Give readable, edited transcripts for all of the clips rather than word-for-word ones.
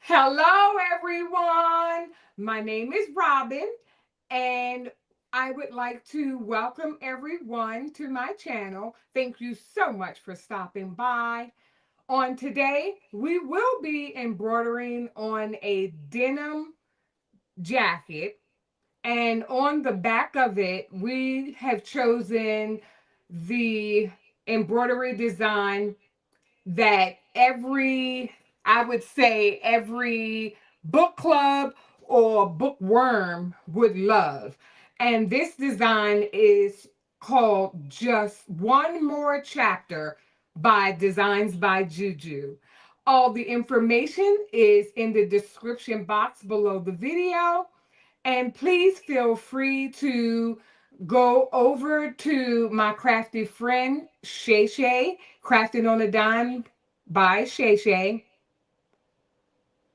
Hello, everyone. My name is Robin, and I would like to welcome everyone to my channel. Thank you so much for stopping by. On today, we will be embroidering on a denim jacket, and on the back of it, we have chosen the embroidery design that I would say, every book club or bookworm would love. And this design is called Just One More Chapter by Designs by JuJu. All the information is in the description box below the video. And please feel free to go over to my crafty friend, Shay Shay, Crafting on a Dime by Shay Shay.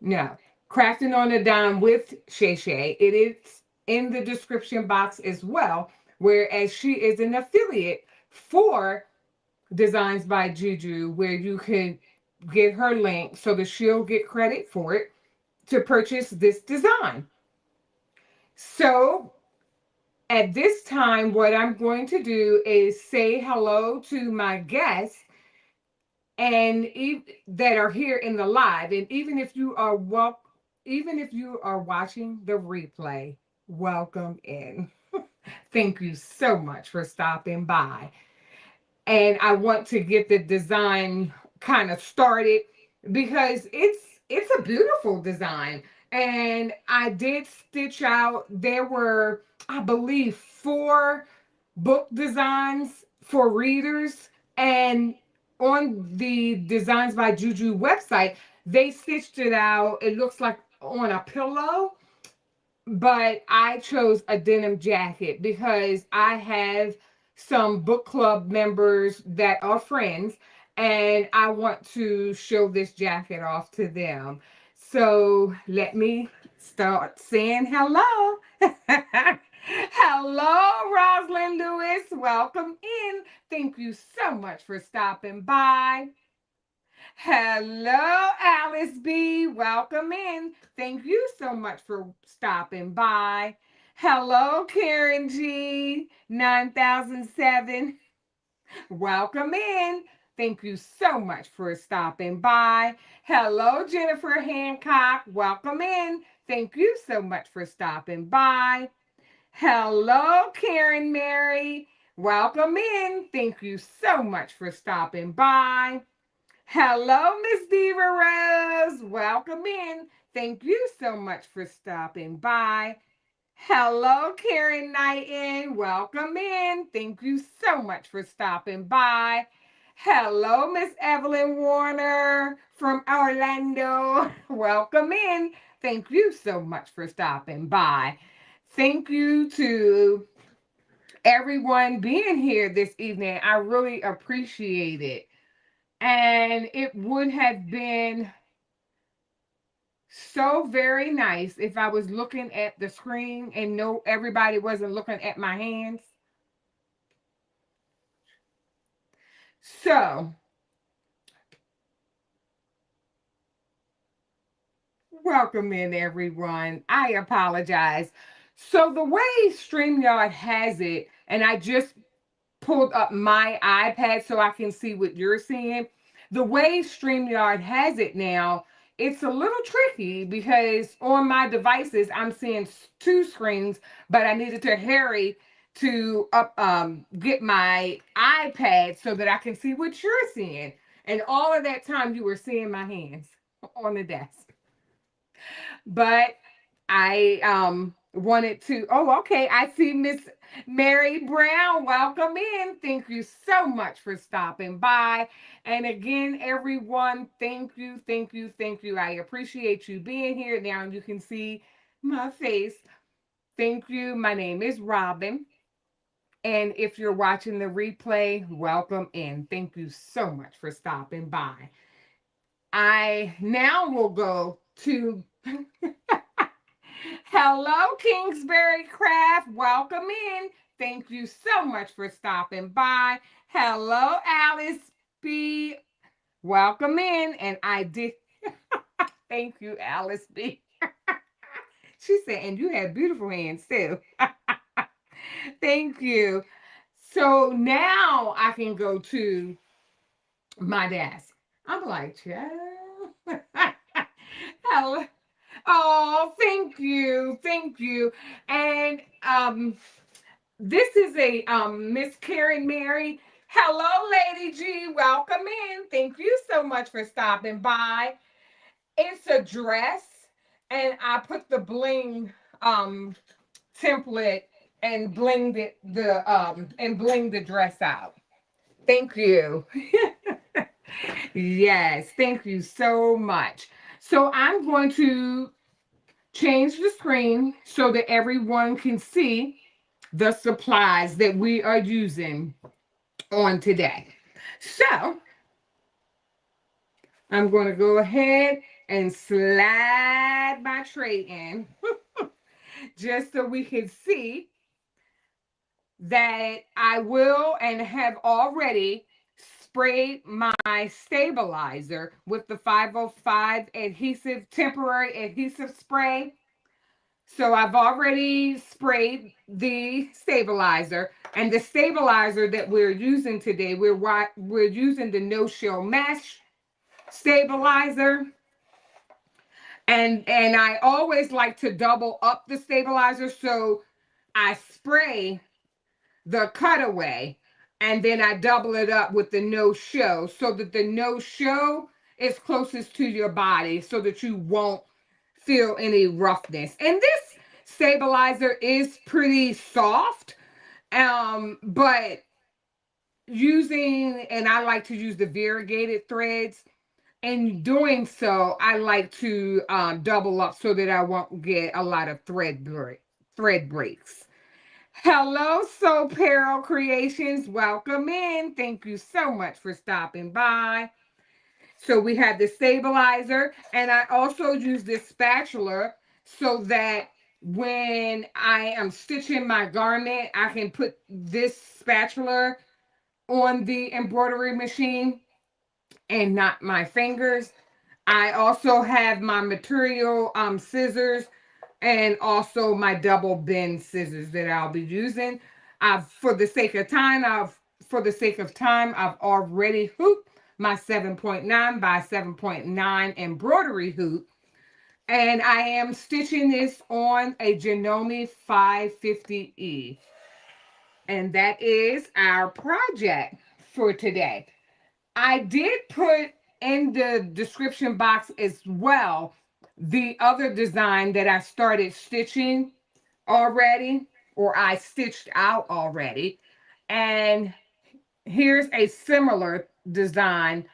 No, Crafting on a Dime with Shay Shay. It is in the description box as well, whereas she is an affiliate for Designs by JuJu, where you can get her link so that she'll get credit for it to purchase this design. So at this time, what I'm going to do is say hello to my guests and that are here in the live. And even if you are watching the replay, welcome in. Thank you so much for stopping by. And I want to get the design kind of started because it's a beautiful design. And I did stitch out, there were, I believe, 4 book designs for readers. And on the Designs by JuJu website, they stitched it out. It looks like on a pillow, but I chose a denim jacket because I have some book club members that are friends, and I want to show this jacket off to them. So let me start saying hello. Hello, Rosalind Lewis. Welcome in. Thank you so much for stopping by. Hello, Alice B. Welcome in. Thank you so much for stopping by. Hello, Karen G. 9007. Welcome in. Thank you so much for stopping by. Hello, Jennifer Hancock. Welcome in. Thank you so much for stopping by. Hello, Karen Mary. Welcome in. Thank you so much for stopping by. Hello, Miss Diva Rose. Welcome in. Thank you so much for stopping by. Hello, Karen Knighton. Welcome in. Thank you so much for stopping by. Hello, Miss Evelyn Warner from Orlando. Welcome in. Thank you so much for stopping by. Thank you to everyone being here this evening. I really appreciate it. And it would have been so very nice if I was looking at the screen and no everybody wasn't looking at my hands. So, welcome in everyone. I apologize. So the way StreamYard has it, and I just pulled up my iPad so I can see what you're seeing. The way StreamYard has it now, it's a little tricky because on my devices, I'm seeing 2 screens, but I needed to hurry to get my iPad so that I can see what you're seeing. And all of that time, you were seeing my hands on the desk. But I wanted to, oh, okay, I see Miss Mary Brown. Welcome in. Thank you so much for stopping by. And again, everyone, thank you, thank you, thank you. I appreciate you being here. Now you can see my face. Thank you. My name is Robin. And if you're watching the replay, welcome in. Thank you so much for stopping by. I now will go to Hello, Kingsbury Craft. Welcome in. Thank you so much for stopping by. Hello, Alice B. Welcome in. And I did Thank you, Alice B. She said, and you have beautiful hands too. Thank you. So now I can go to my desk. I'm like, child. Hello. Oh, thank you. Thank you. And this is a Miss Karen Mary. Hello, Lady G. Welcome in. Thank you so much for stopping by. It's a dress, and I put the bling template and blinged the dress out. Thank you. Yes, thank you so much. So I'm going to change the screen so that everyone can see the supplies that we are using on today. So I'm going to go ahead and slide my tray in just so we can see that I will and have already sprayed my stabilizer with the 505 adhesive, temporary adhesive spray. So I've already sprayed the stabilizer, and the stabilizer that we're using today, we're using the no-show mesh stabilizer. And I always like to double up the stabilizer, so I spray the cutaway and then I double it up with the no-show so that the no-show is closest to your body so that you won't feel any roughness. And this stabilizer is pretty soft, but and I like to use the variegated threads. In doing so, I like to double up so that I won't get a lot of thread breaks. Hello, So Peril Creations. Welcome in. Thank you so much for stopping by. So we have the stabilizer, and I also use this spatula so that when I am stitching my garment, I can put this spatula on the embroidery machine and not my fingers. I also have my material scissors and also my double bend scissors that I'll be using. For the sake of time, I've already hooped my 7.9 by 7.9 embroidery hoop, and I am stitching this on a Janome 550E, and that is our project for today. I did put in the description box as well the other design that I started stitching already, or I stitched out already. And here's a similar design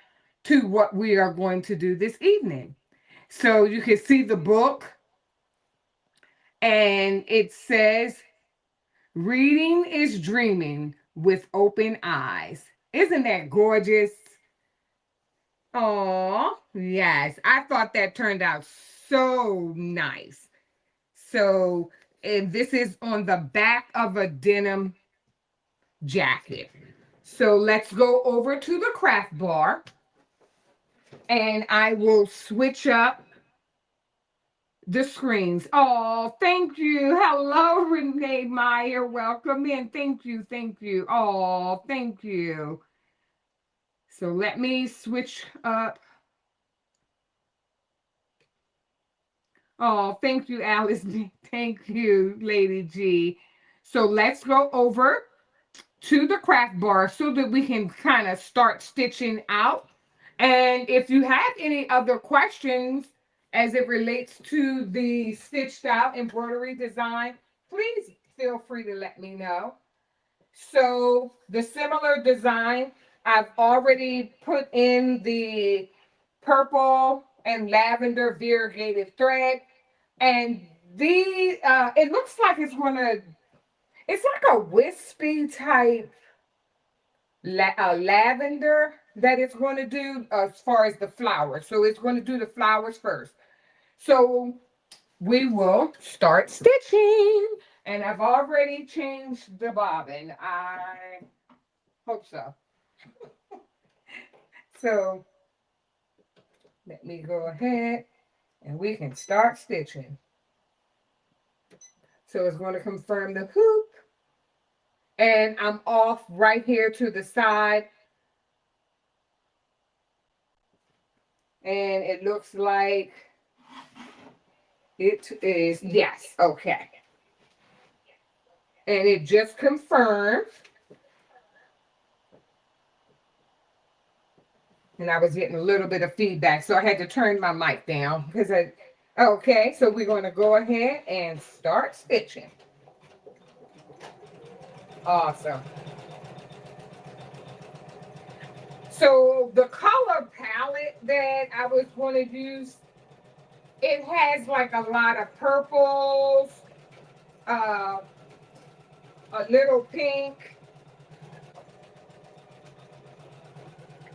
to what we are going to do this evening. So you can see the book, and it says, "Reading is dreaming with open eyes." Isn't that gorgeous? Oh, yes. I thought that turned out so nice. So, and this is on the back of a denim jacket. So let's go over to the craft bar, and I will switch up the screens. Oh, thank you. Hello, Renee Meyer. Welcome in. Thank you. Thank you. Oh, thank you. So let me switch up. Oh, thank you, Alice. Thank you, Lady G. So let's go over to the craft bar so that we can kind of start stitching out. And if you have any other questions as it relates to the stitched out embroidery design, please feel free to let me know. So the similar design, I've already put in the purple and lavender variegated thread, and it looks like it's like a wispy type lavender that it's going to do as far as the flowers. So it's going to do the flowers first. So we will start stitching, and I've already changed the bobbin. I hope so. So let me go ahead. And we can start stitching. So it's going to confirm the hoop. And I'm off right here to the side. And it looks like it is, yes, okay. And it just confirmed. And I was getting a little bit of feedback, so I had to turn my mic down because okay, so we're going to go ahead and start stitching. Awesome. So the color palette that I was going to use, it has like a lot of purples, a little pink,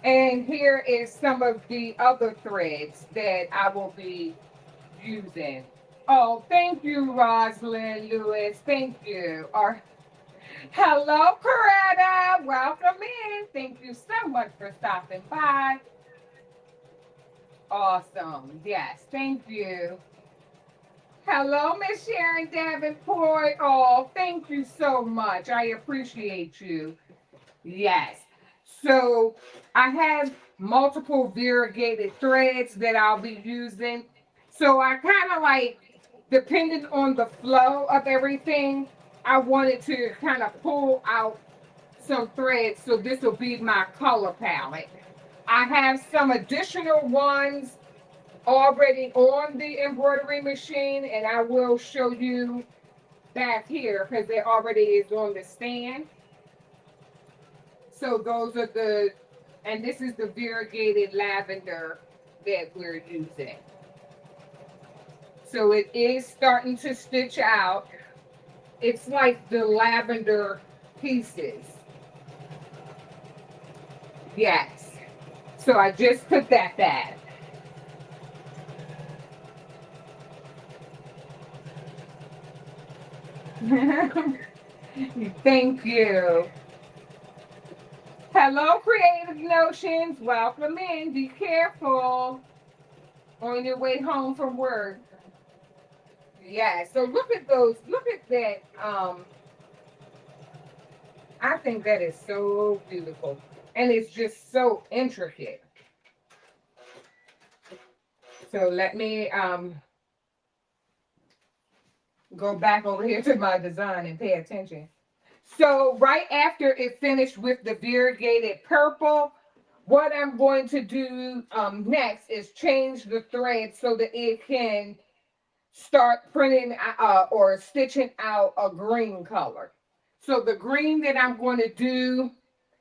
and here is some of the other threads that I will be using. Oh, thank you, Rosalind Lewis. Thank you. Hello, Coretta. Welcome in. Thank you so much for stopping by. Awesome. Yes, thank you. Hello, Miss Sharon Davenport. Oh, thank you so much. I appreciate you. Yes. So I have multiple variegated threads that I'll be using. So I kind of like, depending on the flow of everything, I wanted to kind of pull out some threads. So this will be my color palette. I have some additional ones already on the embroidery machine, and I will show you back here because it already is on the stand. So those are the, and this is the variegated lavender that we're using. So it is starting to stitch out. It's like the lavender pieces. Yes. So I just put that back. Thank you. Hello, Creative Notions. Welcome in. Be careful on your way home from work. Yeah, so look at those. Look at that. I think that is so beautiful. And it's just so intricate. So let me go back over here to my design and pay attention. So right after it finished with the variegated purple, what I'm going to do next is change the thread so that it can start printing or stitching out a green color. So the green that I'm going to do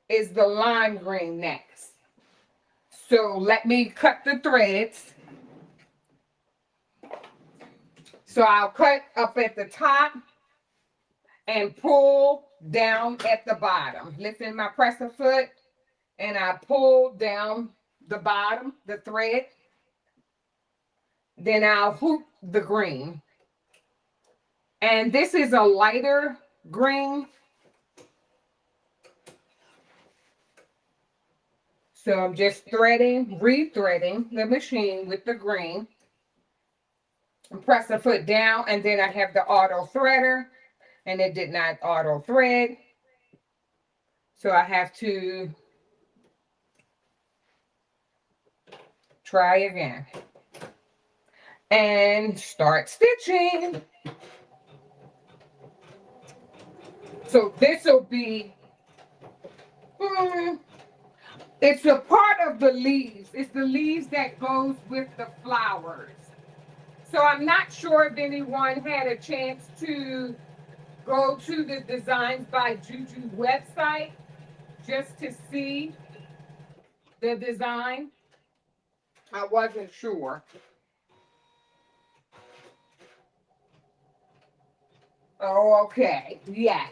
is the lime green next. So let me cut the threads. So I'll cut up at the top and pull down at the bottom. Lifting my presser foot, and I pull down the bottom, the thread. Then I'll hoop the green. And this is a lighter green. So I'm just threading, rethreading the machine with the green. And press the foot down, and then I have the auto threader, and it did not auto thread. So I have to try again and start stitching. So this will be, it's a part of the leaves. It's the leaves that goes with the flowers. So I'm not sure if anyone had a chance to go to the Designs by JuJu website just to see the design. I wasn't sure. Oh, okay. Yes.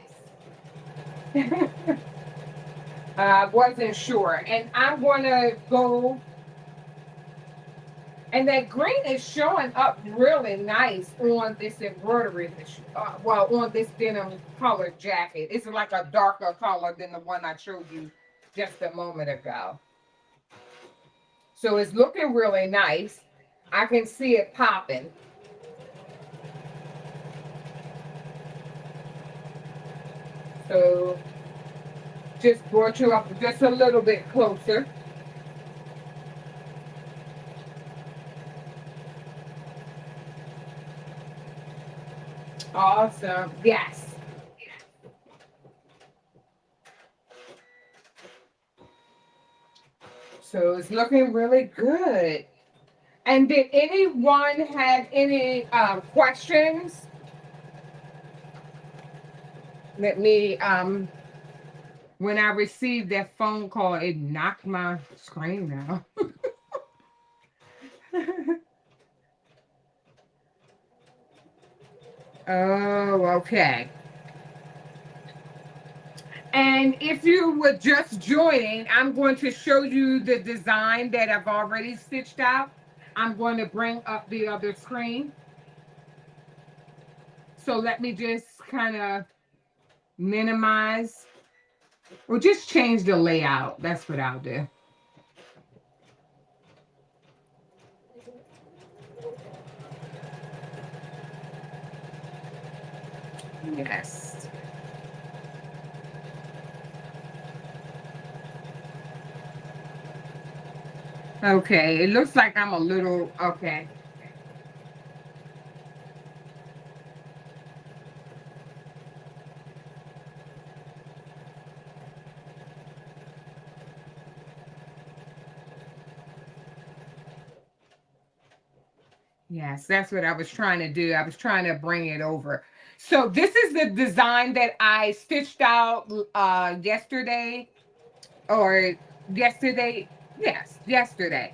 I wasn't sure. And I'm going to go, and that green is showing up really nice on this embroidery, well, on this denim colored jacket. It's like a darker color than the one I showed you just a moment ago. So it's looking really nice. I can see it popping. So just brought you up just a little bit closer. Awesome. Yes. So it's looking really good. And did anyone have any questions? Let me, when I received that phone call, it knocked my screen out. Oh, okay. And if you were just joining, I'm going to show you the design that I've already stitched out. I'm going to bring up the other screen. So let me just kind of minimize or just change the layout. That's what I'll do. Yes. Okay, it looks like I'm a little, okay. Yes, that's what I was trying to do. I was trying to bring it over. So this is the design that I stitched out yesterday or yesterday. Yes, yesterday.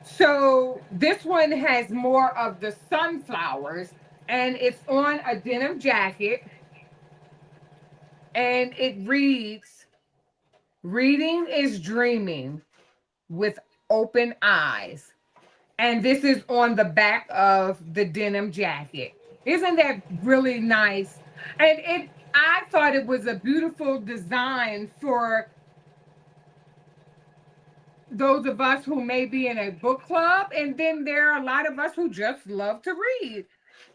So this one has more of the sunflowers and it's on a denim jacket and it reads, "Reading is dreaming with open eyes." And this is on the back of the denim jacket. Isn't that really nice? And I thought it was a beautiful design for those of us who may be in a book club, and then there are a lot of us who just love to read.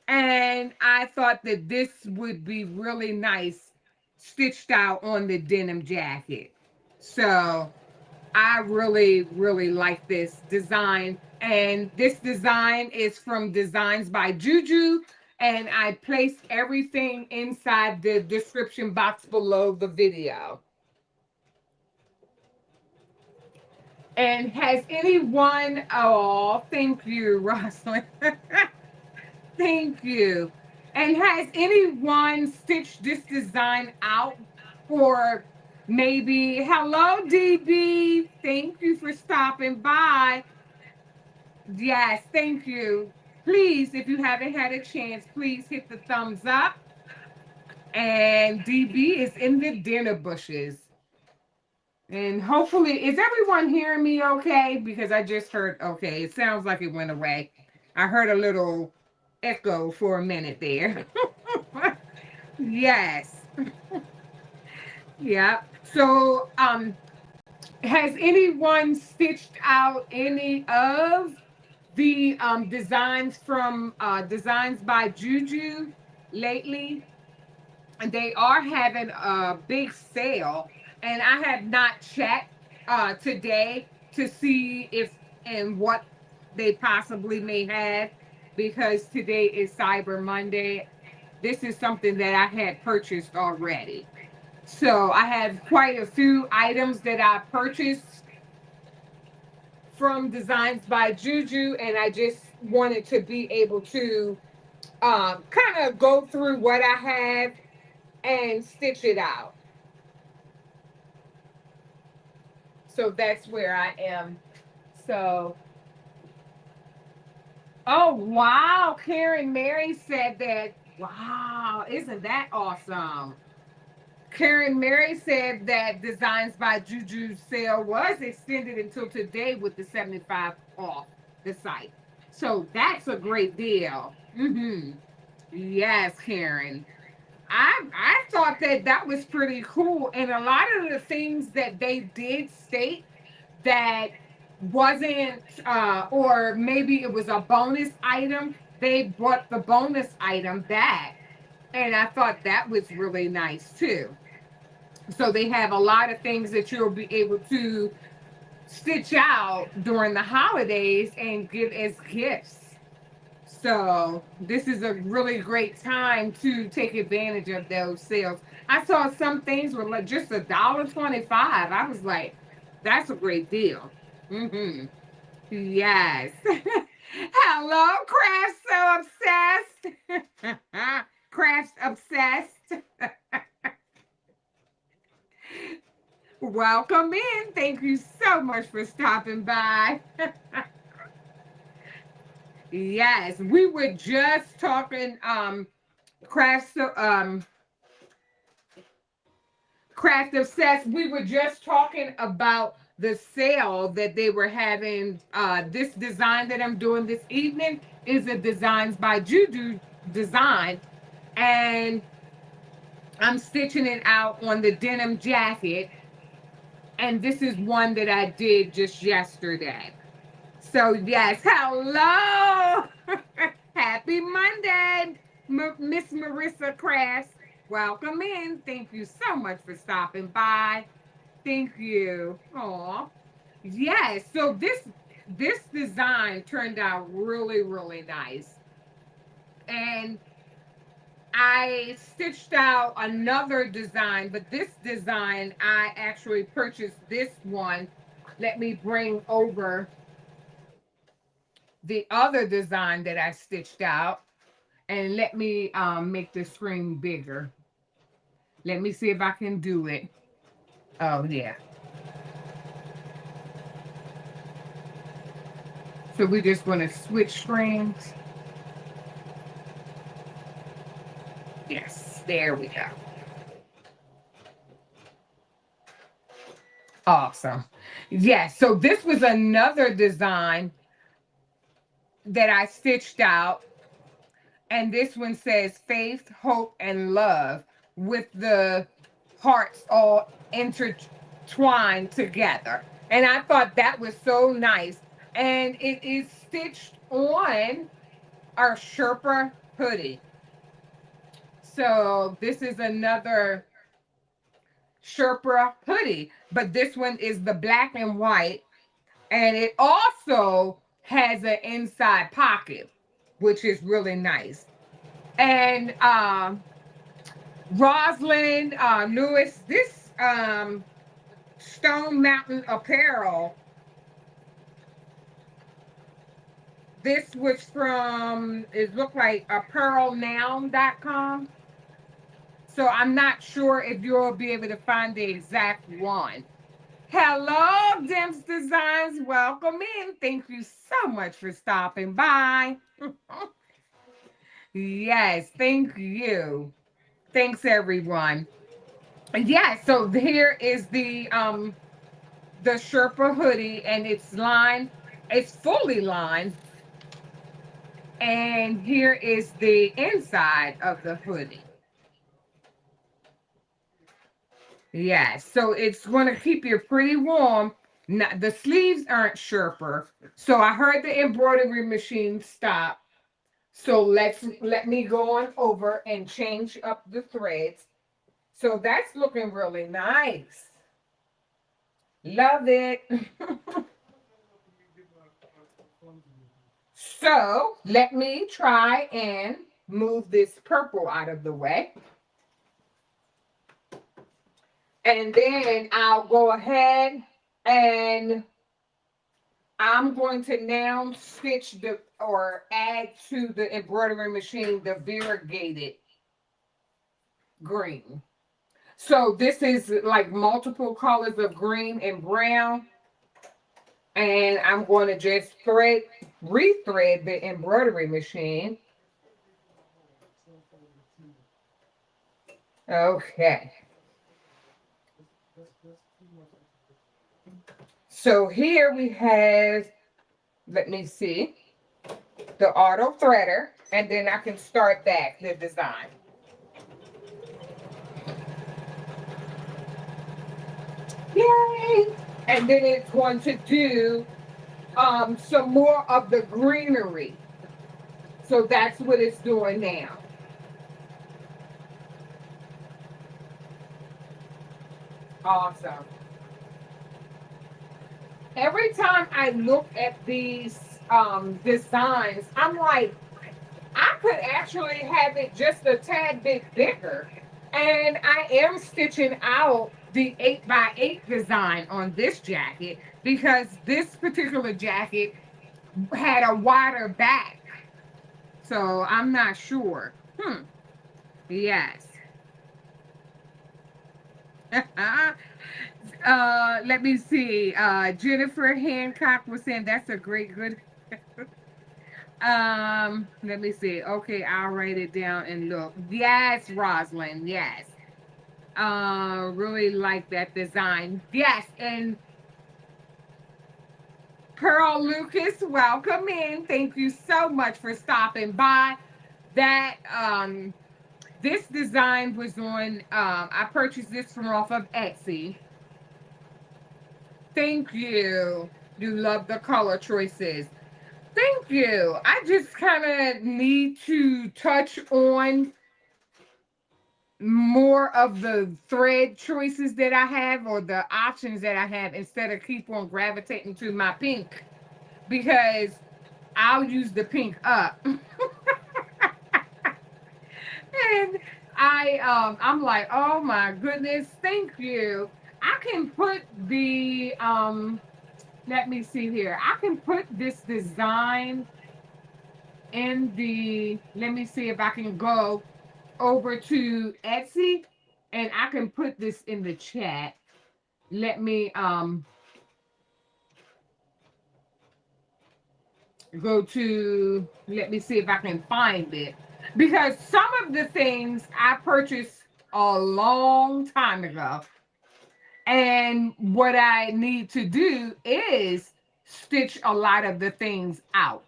And I thought that this would be really nice stitched out on the denim jacket. So I really, really like this design. And this design is from Designs by JuJu. And I placed everything inside the description box below the video. And has anyone, oh, thank you, Rosalind. Thank you. And has anyone stitched this design out for maybe, hello, DB. Thank you for stopping by. Yes, thank you. Please, if you haven't had a chance, please hit the thumbs up. And DB is in the dinner bushes. And hopefully, is everyone hearing me okay? Because I just heard, okay, it sounds like it went away. I heard a little echo for a minute there. Yes. Yeah. So, has anyone stitched out any of the designs from Designs by JuJu lately? And they are having a big sale, and I have not checked today to see if and what they possibly may have, because today is Cyber Monday. This is something that I had purchased already. So I have quite a few items that I purchased from Designs by JuJu, and I just wanted to be able to kind of go through what I have and stitch it out. So that's where I am. So, oh wow, Karen Mary said that. Wow, isn't that awesome? Karen Mary said that Designs by JuJu sale was extended until today with the 75 off the site. So that's a great deal. Yes, Karen. I thought that that was pretty cool, and a lot of the things that they did state that wasn't, or maybe it was a bonus item, they brought the bonus item back. And I thought that was really nice too. So they have a lot of things that you'll be able to stitch out during the holidays and give as gifts. So this is a really great time to take advantage of those sales. I saw some things were like just $1.25. I was like, that's a great deal. Mm-hmm. Yes. Hello, Craft So Obsessed. Craft Obsessed. Welcome in. Thank you so much for stopping by. Yes, we were just talking craft craft obsessed. We were just talking about the sale that they were having. This design that I'm doing this evening is a Designs by JuJu design, and I'm stitching it out on the denim jacket. And this is one that I did just yesterday. So yes, hello, happy Monday, Miss Marissa Crafts. Welcome in. Thank you so much for stopping by. Thank you. Aw. Yes. So this design turned out really, really nice. And I stitched out another design, but this design, I actually purchased this one. Let me bring over the other design that I stitched out, and let me make the screen bigger. Let me see if I can do it. Oh yeah. So we're just going to switch screens. Yes, there we go. Awesome. Yes, so this was another design that I stitched out, and this one says faith, hope, and love with the hearts all intertwined together. And I thought that was so nice. And it is stitched on our Sherpa hoodie. So this is another Sherpa hoodie, but this one is the black and white. And it also has an inside pocket, which is really nice. And Rosalind Lewis, this Stone Mountain Apparel, this was from, it looked like apparelnow.com. So I'm not sure if you'll be able to find the exact one. Hello, Dimps Designs. Welcome in. Thank you so much for stopping by. Yes, thank you. Thanks, everyone. Yeah, so here is the Sherpa hoodie, and it's lined, it's fully lined. And here is the inside of the hoodie. Yes, so it's going to keep you pretty warm. Now, the sleeves aren't Sherpa, so I heard the embroidery machine stop. So let me go on over and change up the threads. So that's looking really nice. Love it. So let me try and move this purple out of the way. And then I'll go ahead and I'm going to now stitch the, or add to the embroidery machine, the variegated green. So this is like multiple colors of green and brown. And I'm going to just rethread the embroidery machine. Okay. So here we have, let me see, the auto threader, and then I can start back the design. Yay! And then it's going to do some more of the greenery. So that's what it's doing now. Awesome. Every time I look at these designs, I'm like, I could actually have it just a tad bit bigger. And I am stitching out the 8x8 design on this jacket because this particular jacket had a wider back. So I'm not sure. Yes. Let me see. Jennifer Hancock was saying that's a great good. Let me see. Okay, I'll write it down and look. Yes, Rosalind. Yes. Really like that design. Yes, and Pearl Lucas, welcome in. Thank you so much for stopping by. That this design was on. I purchased this from off of Etsy. Thank you. You love the color choices. Thank you. I just kind of need to touch on more of the thread choices that I have or the options that I have instead of keep on gravitating to my pink because I'll use the pink up. And I'm like, oh my goodness, thank you. I can put the let me see here. I can put this design in the let me see if I can go over to Etsy and I can put this in the chat. Let me go to let me see if I can find it. Because some of the things I purchased a long time ago. And what I need to do is stitch a lot of the things out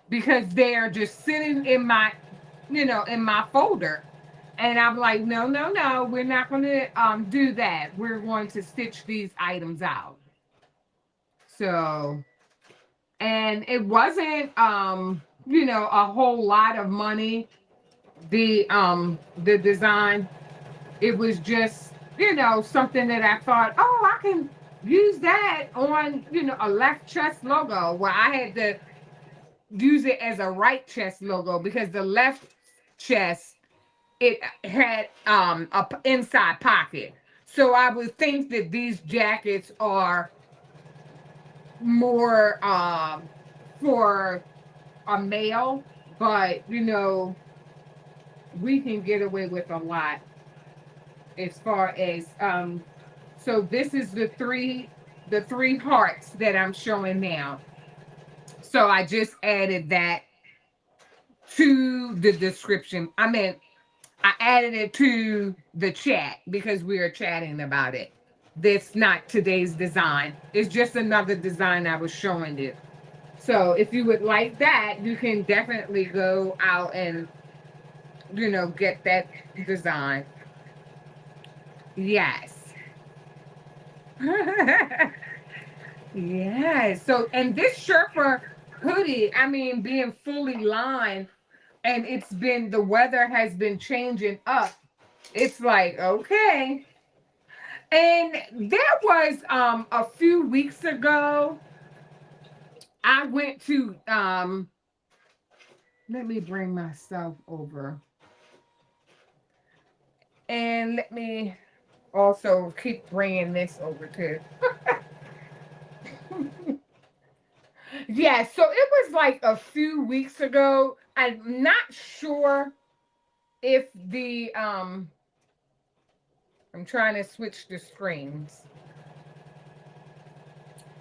because they're just sitting in my, in my folder. And I'm like, no, no, no, we're not going to do that. We're going to stitch these items out. So, and it wasn't, a whole lot of money. The design, it was just, something that I thought, oh, I can use that on, a left chest logo. Well, I had to use it as a right chest logo because the left chest it had inside pocket. So I would think that these jackets are more for a male, but we can get away with a lot as far as so this is the three hearts that I'm showing now. So I just added that to the description. I mean, I added it to the chat because we are chatting about it. That's not today's design. It's just another design I was showing you. So if you would like that, you can definitely go out and get that design. Yes. Yes. So and this Sherpa hoodie, I mean, being fully lined and it's been the weather has been changing up. It's like, okay. And there was a few weeks ago, I went to let me bring myself over. And let me also keep bringing this over too. Yeah, so it was like a few weeks ago. I'm not sure if the I'm trying to switch the screens.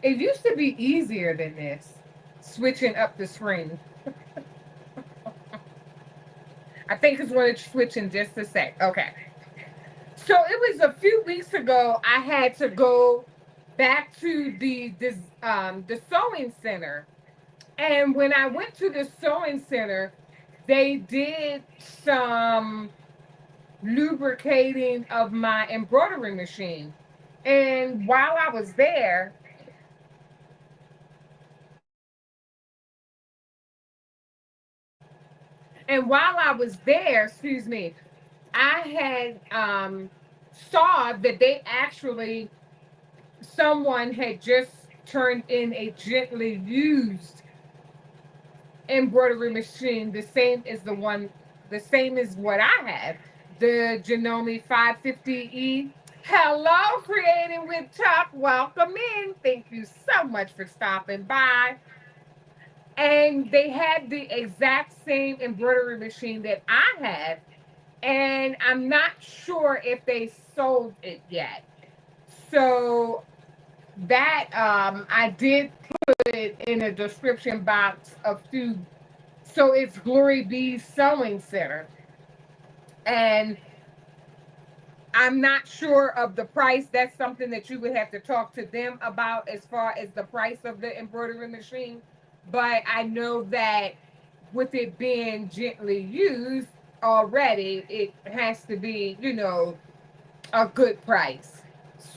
It used to be easier than this, switching up the screen. I think it's going to switch in just a sec. Okay. So it was a few weeks ago. I had to go back to the sewing center, and when I went to the sewing center, they did some lubricating of my embroidery machine. And while I was there, And while I was there, excuse me, I had saw that they actually, someone had just turned in a gently used embroidery machine, the same as what I have, the Janome 550E. Hello, Creating with Chuck. Welcome in. Thank you so much for stopping by. And they had the exact same embroidery machine that I have, and I'm not sure if they sold it yet. So that I did put it in a description box of two. So it's Glory Bee's Sewing Center, and I'm not sure of the price. That's something that you would have to talk to them about as far as the price of the embroidery machine. But I know that with it being gently used already, it has to be, a good price.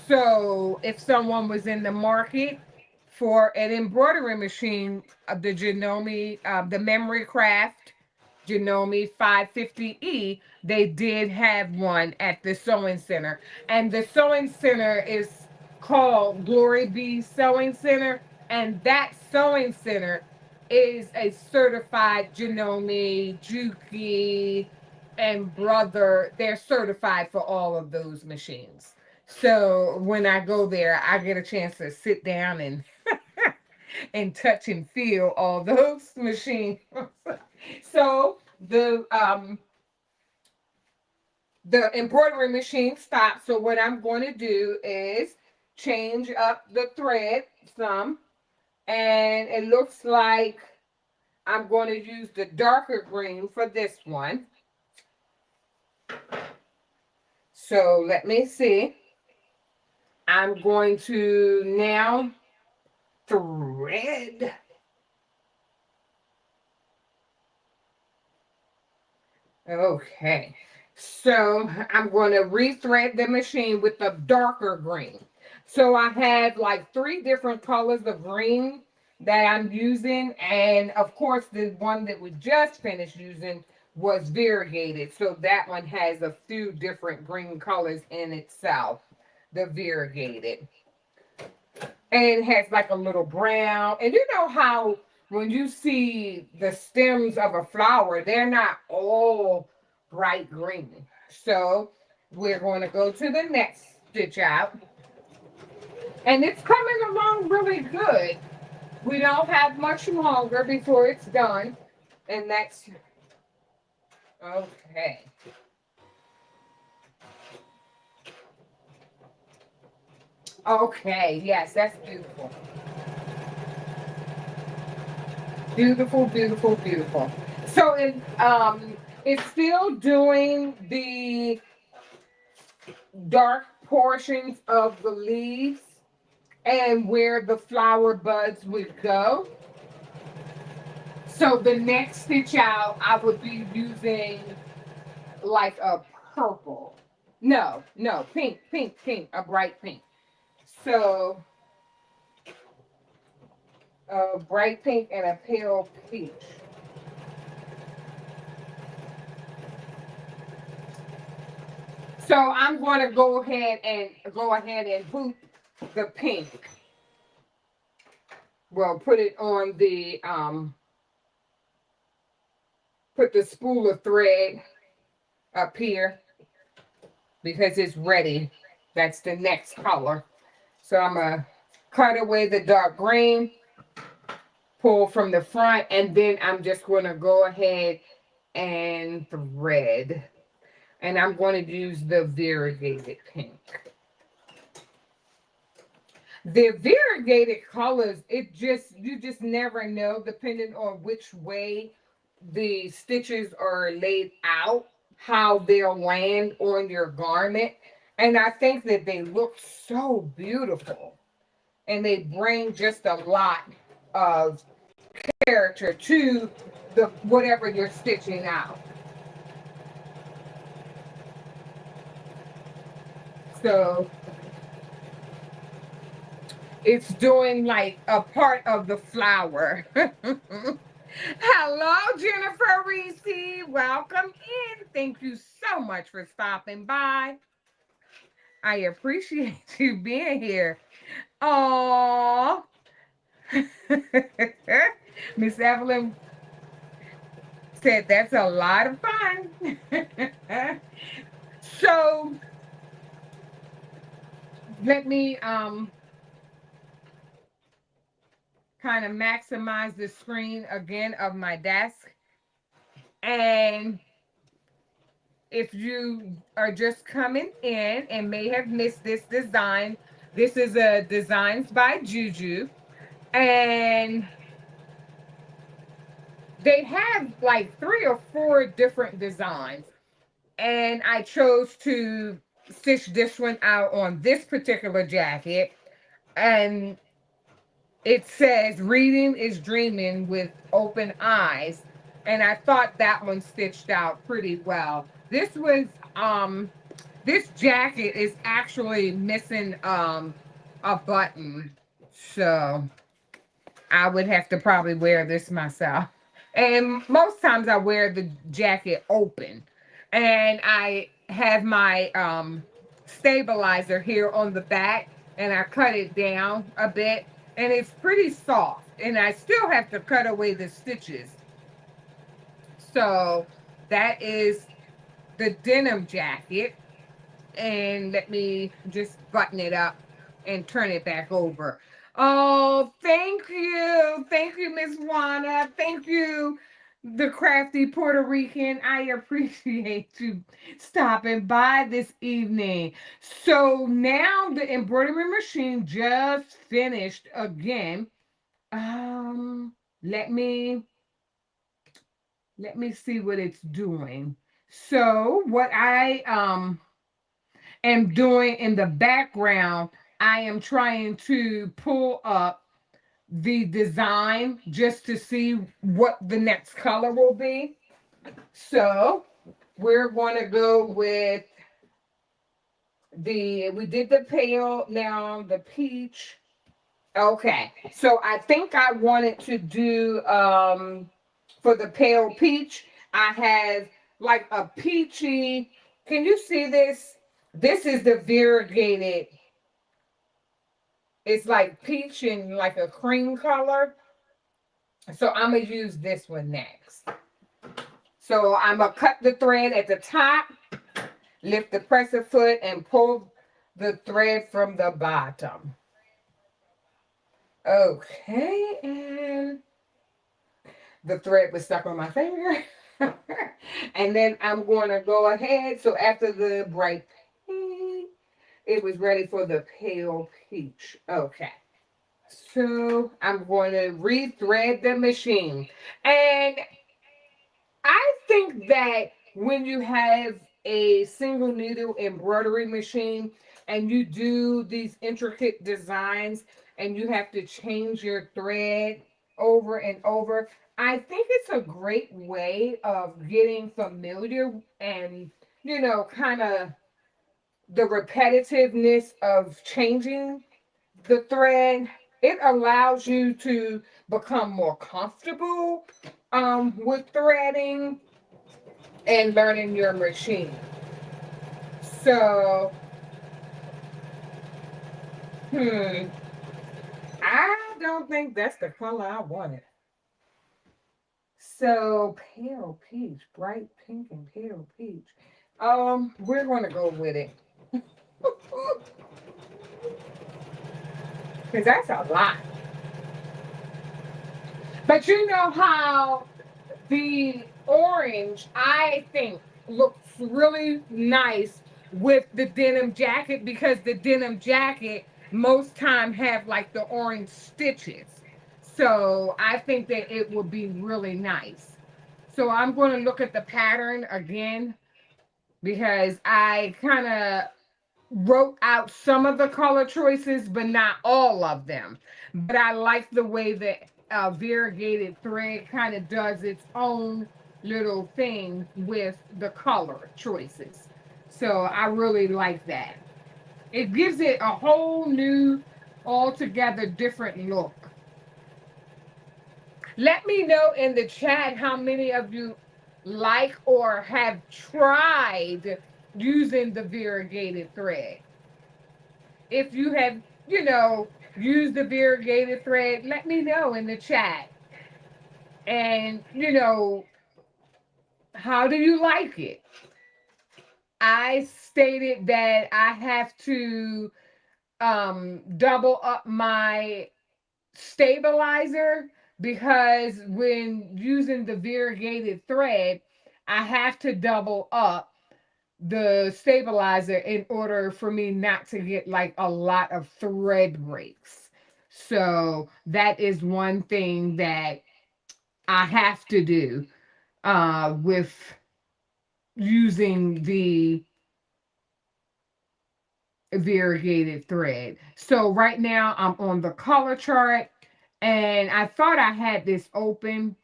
So if someone was in the market for an embroidery machine, the Janome, the Memory Craft Janome 550E, they did have one at the sewing center. And the sewing center is called Glory Be Sewing Center. And that sewing center is a certified Janome, Juki, and Brother. They're certified for all of those machines. So when I go there, I get a chance to sit down and and touch and feel all those machines. So the embroidery machine stopped. So what I'm going to do is change up the thread some, and it looks like I'm going to use the darker green for this one. So let me see. I'm going to now thread. Okay, so I'm going to rethread the machine with the darker green. So I have like three different colors of green that I'm using. And of course, the one that we just finished using was variegated. So that one has a few different green colors in itself, the variegated. And it has like a little brown. And you know how when you see the stems of a flower, they're not all bright green. So we're going to go to the next stitch out. And it's coming along really good. We don't have much longer before it's done. And that's okay. Okay, yes, that's beautiful. Beautiful, beautiful, beautiful. So it's still doing the dark portions of the leaves and where the flower buds would go. So the next stitch out, I would be using like a purple. No, no, pink, pink, pink, a bright pink. So a bright pink and a pale peach. So I'm going to go ahead and boot the pink. Well, put it on the put the spool of thread up here because it's ready. That's the next color. So I'm gonna cut away the dark green, pull from the front, and then I'm just gonna go ahead and thread. And I'm going to use the variegated pink. The variegated colors, you just never know depending on which way the stitches are laid out, how they'll land on your garment. And I think that they look so beautiful. And they bring just a lot of character to the whatever you're stitching out. So it's doing like a part of the flower. Hello, Jennifer Reese. Welcome in. Thank you so much for stopping by. I appreciate you being here. Oh, Miss Evelyn said that's a lot of fun. So let me kind of maximize the screen again of my desk. And if you are just coming in and may have missed this design, this is a Designs by JuJu. And they have like 3 or 4 different designs. And I chose to stitch this one out on this particular jacket. And it says reading is dreaming with open eyes, and I thought that one stitched out pretty well. This jacket is actually missing a button, so I would have to probably wear this myself. And most times I wear the jacket open, and I have my stabilizer here on the back, and I cut it down a bit, and it's pretty soft, and I still have to cut away the stitches. So that is the denim jacket, and let me just button it up and turn it back over. Oh, thank you, Miss Juana, thank you, the crafty Puerto Rican. I appreciate you stopping by this evening. So now the embroidery machine just finished again. Um, let me see what it's doing. So what I am doing in the background, I am trying to pull up the design just to see what the next color will be. So we're going to go with we did the pale, now the peach. Okay, so I think I wanted to do for the pale peach, I have like a peachy. Can you see this? This is the variegated. It's like peach and like a cream color. So I'm gonna use this one next. So I'm gonna cut the thread at the top, lift the presser foot, and pull the thread from the bottom. Okay, and the thread was stuck on my finger. And then I'm going to go ahead. So after the bright pink, it was ready for the pale peach. Okay. So I'm going to rethread the machine. And I think that when you have a single needle embroidery machine and you do these intricate designs and you have to change your thread over and over, I think it's a great way of getting familiar and, kind of the repetitiveness of changing the thread. It allows you to become more comfortable with threading and learning your machine. So, I don't think that's the color I wanted. So, pale peach, bright pink and pale peach. We're going to go with it. Because that's a lot. But you know how the orange, I think, looks really nice with the denim jacket, because the denim jacket most time have like the orange stitches. So I think that it would be really nice. So I'm going to look at the pattern again, because I kind of wrote out some of the color choices, but not all of them. But I like the way that variegated thread kind of does its own little thing with the color choices. So I really like that. It gives it a whole new, altogether different look. Let me know in the chat how many of you like or have tried using the variegated thread. If you have, used the variegated thread, let me know in the chat. And, how do you like it? I stated that I have to double up my stabilizer because when using the variegated thread, I have to double up the stabilizer in order for me not to get like a lot of thread breaks. So that is one thing that I have to do with using the variegated thread. So right now I'm on the color chart and I thought I had this open.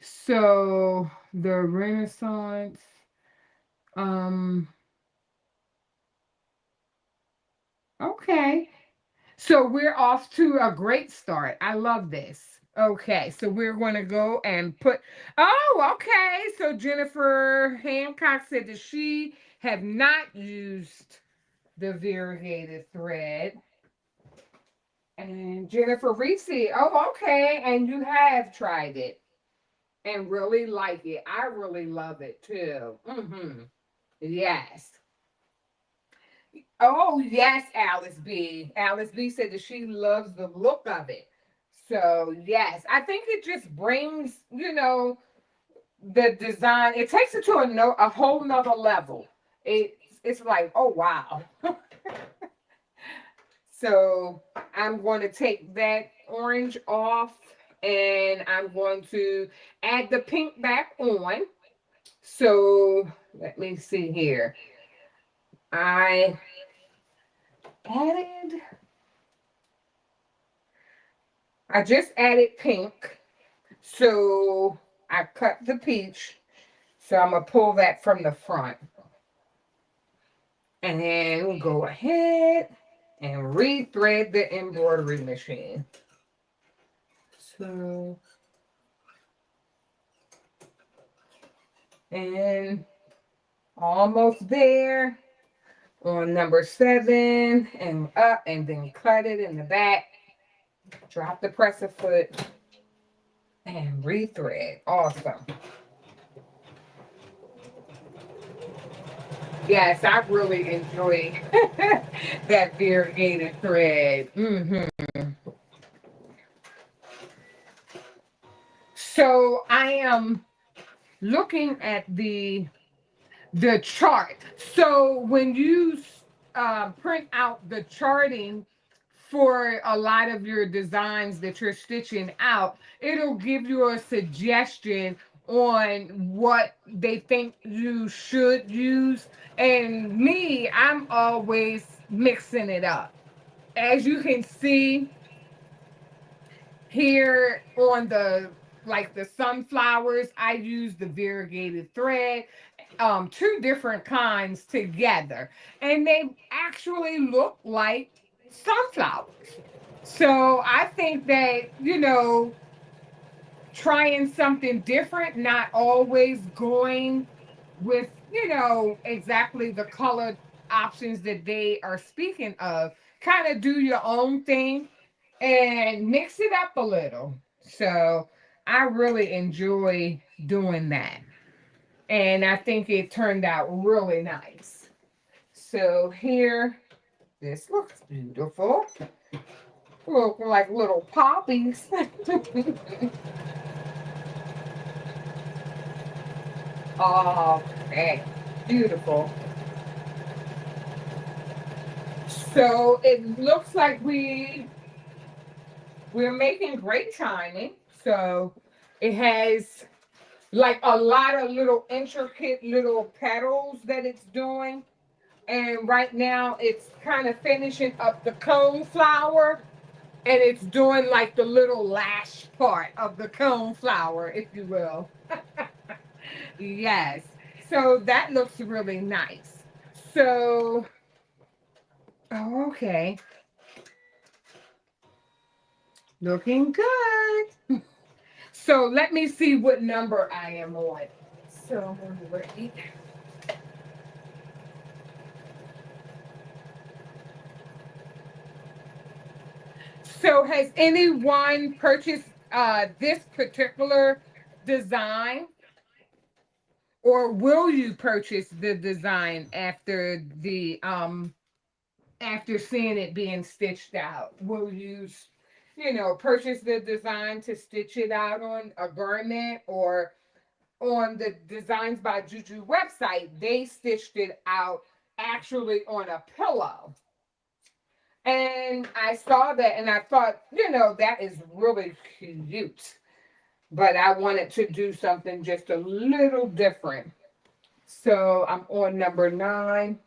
So the Renaissance, um, okay. So we're off to a great start. I love this. Okay, so we're going to go and put, oh, okay. So Jennifer Hancock said that she have not used the variegated thread. And Jennifer Reese, oh, okay. And you have tried it and really like it. I really love it too. Yes. Oh, yes, Alice B. Alice B said that she loves the look of it. So, yes, I think it just brings, the design, it takes it to a whole nother level. It's like, oh, wow. So, I'm going to take that orange off and I'm going to add the pink back on. So, let me see here. I added I just added pink. So I cut the peach. So I'm going to pull that from the front. And then go ahead and rethread the embroidery machine. So, and almost there on number 7 and up and then cut it in the back. Drop the presser foot and rethread. Awesome. Yes, I really enjoy that variegated thread. So I am looking at the chart. So when you print out the charting for a lot of your designs that you're stitching out, it'll give you a suggestion on what they think you should use. And me, I'm always mixing it up. As you can see here on the sunflowers, I use the variegated thread, two different kinds together, and they actually look like sunflowers. So I think that, trying something different, not always going with, exactly the color options that they are speaking of, kind of do your own thing and mix it up a little. So I really enjoy doing that. And I think it turned out really nice. So here, this looks beautiful. Look like little poppies. Oh, okay. Beautiful. So it looks like we're making great timing. So it has like a lot of little intricate little petals that it's doing. And right now it's kind of finishing up the cone flower and it's doing like the little lash part of the cone flower, if you will. Yes. So that looks really nice. So, oh, okay. Looking good. So let me see what number I am on. So I'm ready. So has anyone purchased this particular design, or will you purchase the design after seeing it being stitched out? Will you, purchase the design to stitch it out on a garment, or on the Designs by JuJu website, they stitched it out actually on a pillow. And I saw that and I thought, that is really cute. But I wanted to do something just a little different. So I'm on number 9.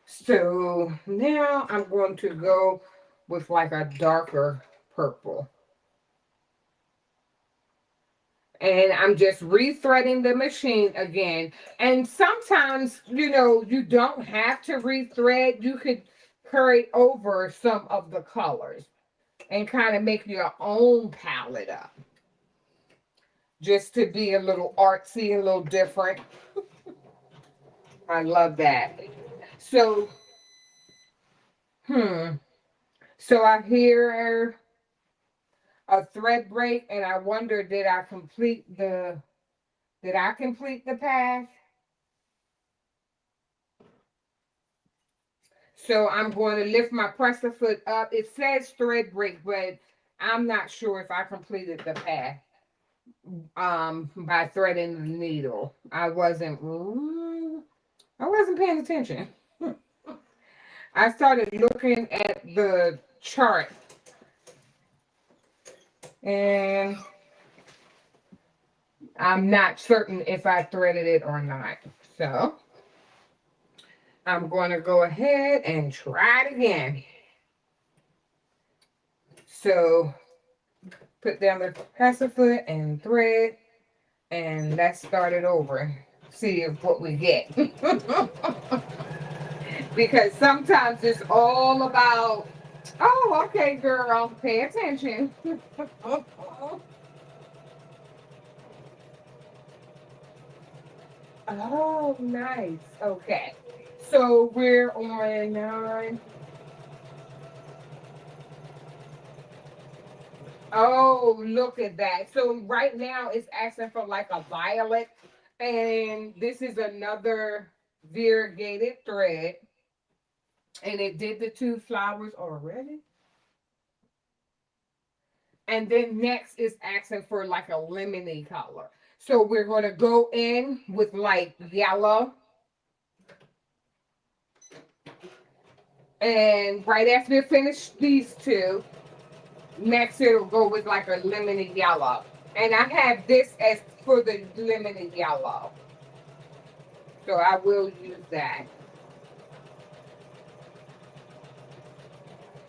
So now I'm going to go with like a darker purple. And I'm just rethreading the machine again. And sometimes, you don't have to rethread. You could carry over some of the colors and kind of make your own palette up. Just to be a little artsy, a little different. I love that. So, So I hear a thread break and I wonder, did I complete the path? So I'm going to lift my presser foot up. It says thread break, but I'm not sure if I completed the path by threading the needle. I wasn't paying attention. I started looking at the chart and I'm not certain if I threaded it or not. So I'm going to go ahead and try it again. So put down the presser foot and thread, and let's start it over. See if what we get. Because sometimes it's all about, oh, okay, girl, pay attention. Oh, nice. Okay. So we're on 9. Oh, look at that. So right now it's asking for like a violet. And this is another variegated thread. And it did the 2 flowers already. And then next is asking for like a lemony color. So we're going to go in with like yellow. And right after we finish these 2, next it'll go with like a lemony yellow. And I have this as for the lemony yellow. So I will use that.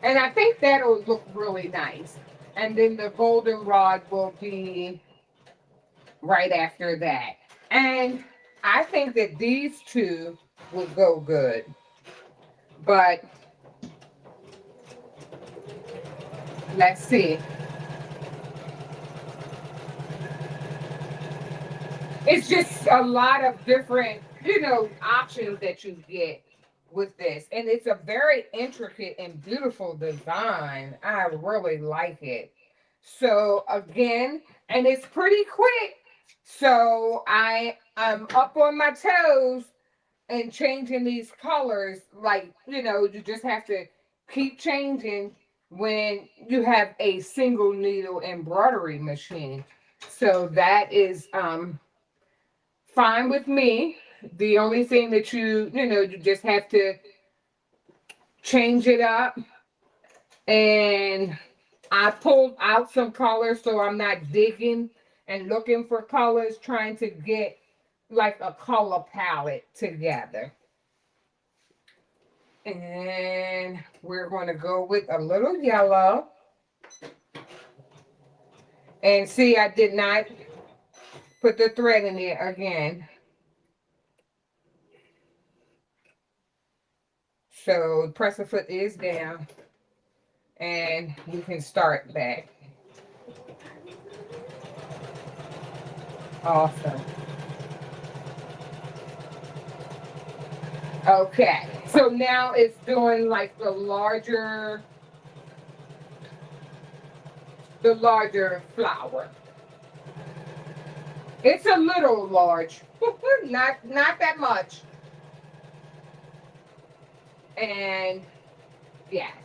And I think that'll look really nice. And then the goldenrod will be right after that. And I think that these 2 would go good. But let's see. It's just a lot of different, options that you get with this. And it's a very intricate and beautiful design. I really like it. So again, and it's pretty quick. So I'm up on my toes and changing these colors. Like, you just have to keep changing when you have a single needle embroidery machine. So that is fine with me. The only thing that you just have to change it up. And I pulled out some colors so I'm not digging and looking for colors, trying to get like a color palette together. And we're going to go with a little yellow. And see, I did not put the thread in there again. So presser foot is down. And we can start that. Awesome. Okay, so now it's doing like the larger flower. It's a little large, not that much. And yes,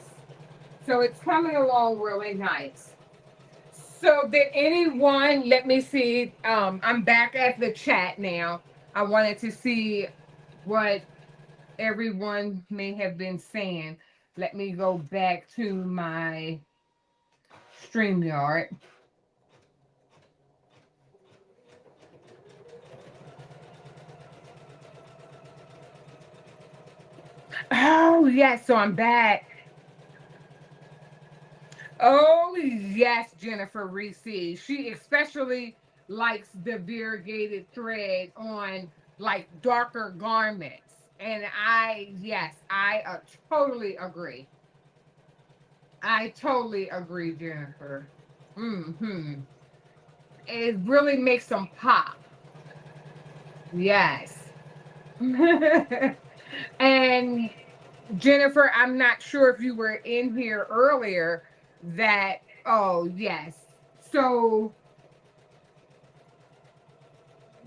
so it's coming along really nice. So did anyone, let me see, I'm back at the chat now. I wanted to see what everyone may have been saying. Let me go back to my StreamYard. Oh, yes, so I'm back. Oh, yes, Jennifer Reese. She especially likes the variegated thread on like darker garments. And yes, I totally agree. I totally agree, Jennifer. Mm-hmm. It really makes them pop. Yes. And Jennifer, I'm not sure if you were in here earlier that, oh, yes. So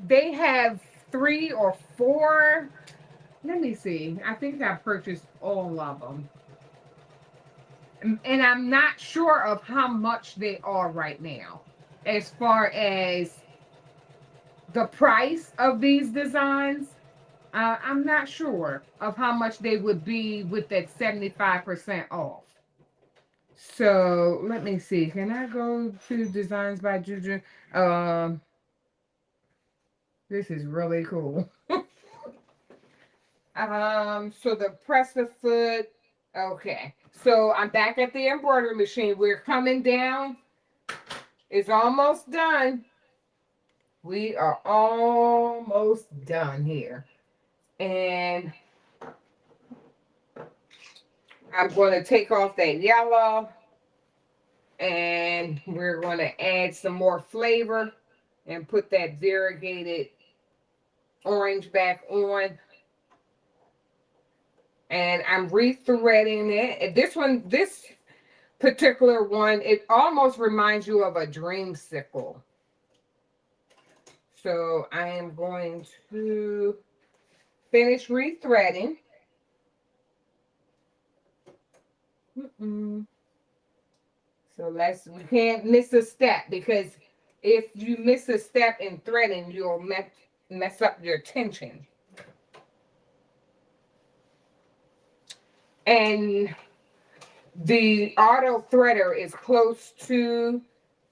they have 3 or 4. Let me see. I think I purchased all of them. And I'm not sure of how much they are right now as far as the price of these designs. I'm not sure of how much they would be with that 75% off. So let me see. Can I go to Designs by JuJu? Um, this is really cool. So the press the foot. Okay. So I'm back at the embroidery machine. We're coming down. It's almost done. We are almost done here. And I'm going to take off that yellow. And we're going to add some more flavor and put that variegated orange back on. And I'm rethreading it. This particular one, it almost reminds you of a dreamsicle. So I am going to finish rethreading. So we can't miss a step, because if you miss a step in threading, you'll mess up your tension. And the auto threader is close to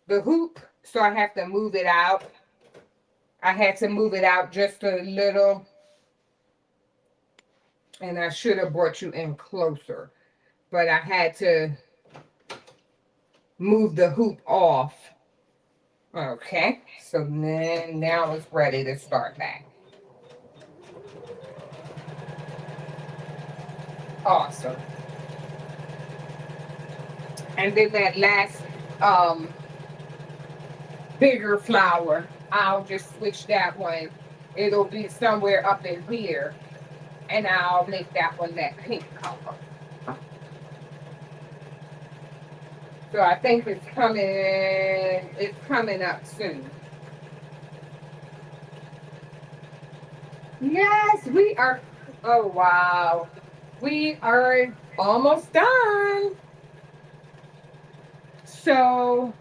the hoop, so I have to move it out. I had to move it out just a little, and I should have brought you in closer, but I had to move the hoop off. Okay, so then now it's ready to start back. Awesome. And then that last bigger flower, I'll just switch that one. It'll be somewhere up in here, and I'll make that one that pink color. So I think it's coming up soon. Yes, we are. Oh, wow. We are almost done. So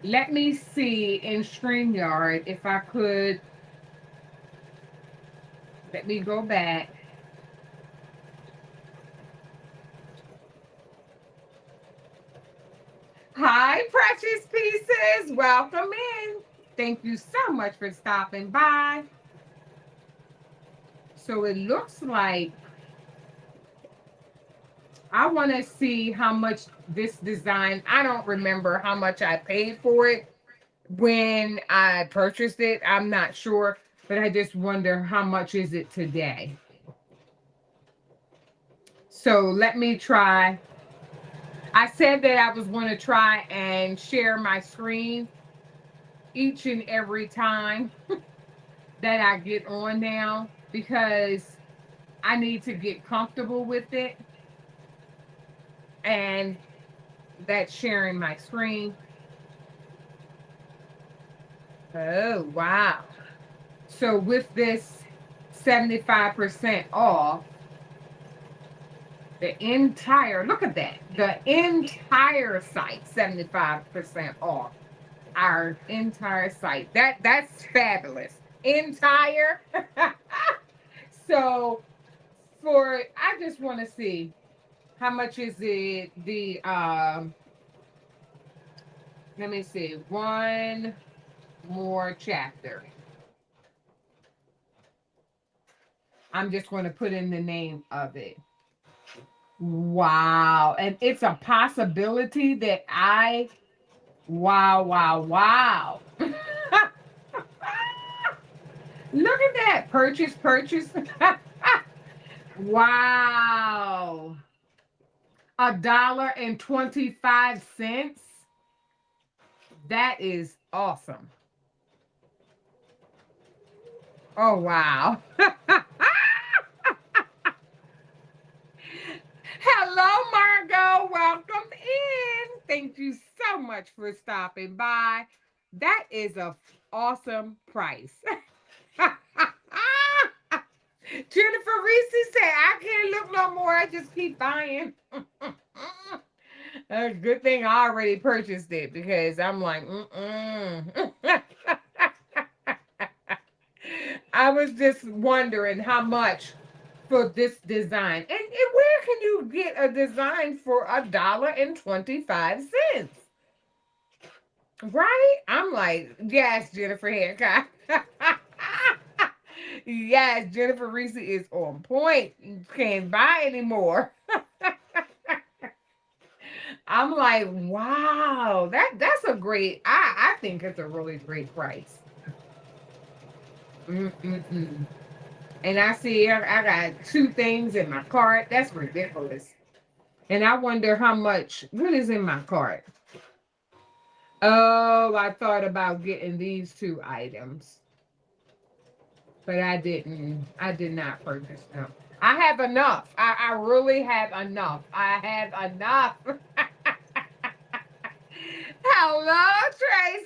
let me see in StreamYard if I could. Let me go back. Hi, precious pieces. Welcome in. Thank you so much for stopping by. So it looks like I want to see how much this design, I don't remember how much I paid for it when I purchased it. I'm not sure, but I just wonder how much is it today. So let me try. I said that I was going to try and share my screen each and every time that I get on now, because I need to get comfortable with it, and that's sharing my screen. Oh, wow. So with this 75% off, the entire, look at that, the entire site, 75% off our entire site. That's fabulous. Entire. So I just want to see how much is it, let me see, one more chapter. I'm just going to put in the name of it. Wow. And it's a possibility that wow, wow, wow. Look at that. Purchase, purchase. Wow. $1.25. That is awesome. Oh, wow. Hello, Margot. Welcome in. Thank you so much for stopping by. That is a awesome price. Jennifer Reese said, I can't look no more. I just keep buying. A good thing I already purchased it, because I'm like, I was just wondering how much for this design. And where can you get a design for $1.25? Right? I'm like, yes, Jennifer Hancock. Yes, Jennifer Reese is on point. You can't buy anymore. I'm like, wow, that's a great. I think it's a really great price. Mm-mm-mm. And I see I got two things in my cart. That's ridiculous. And I wonder how much. What is in my cart? Oh, I thought about getting these two items, but I didn't. I did not purchase them. I have enough. I really have enough. I have enough. Hello,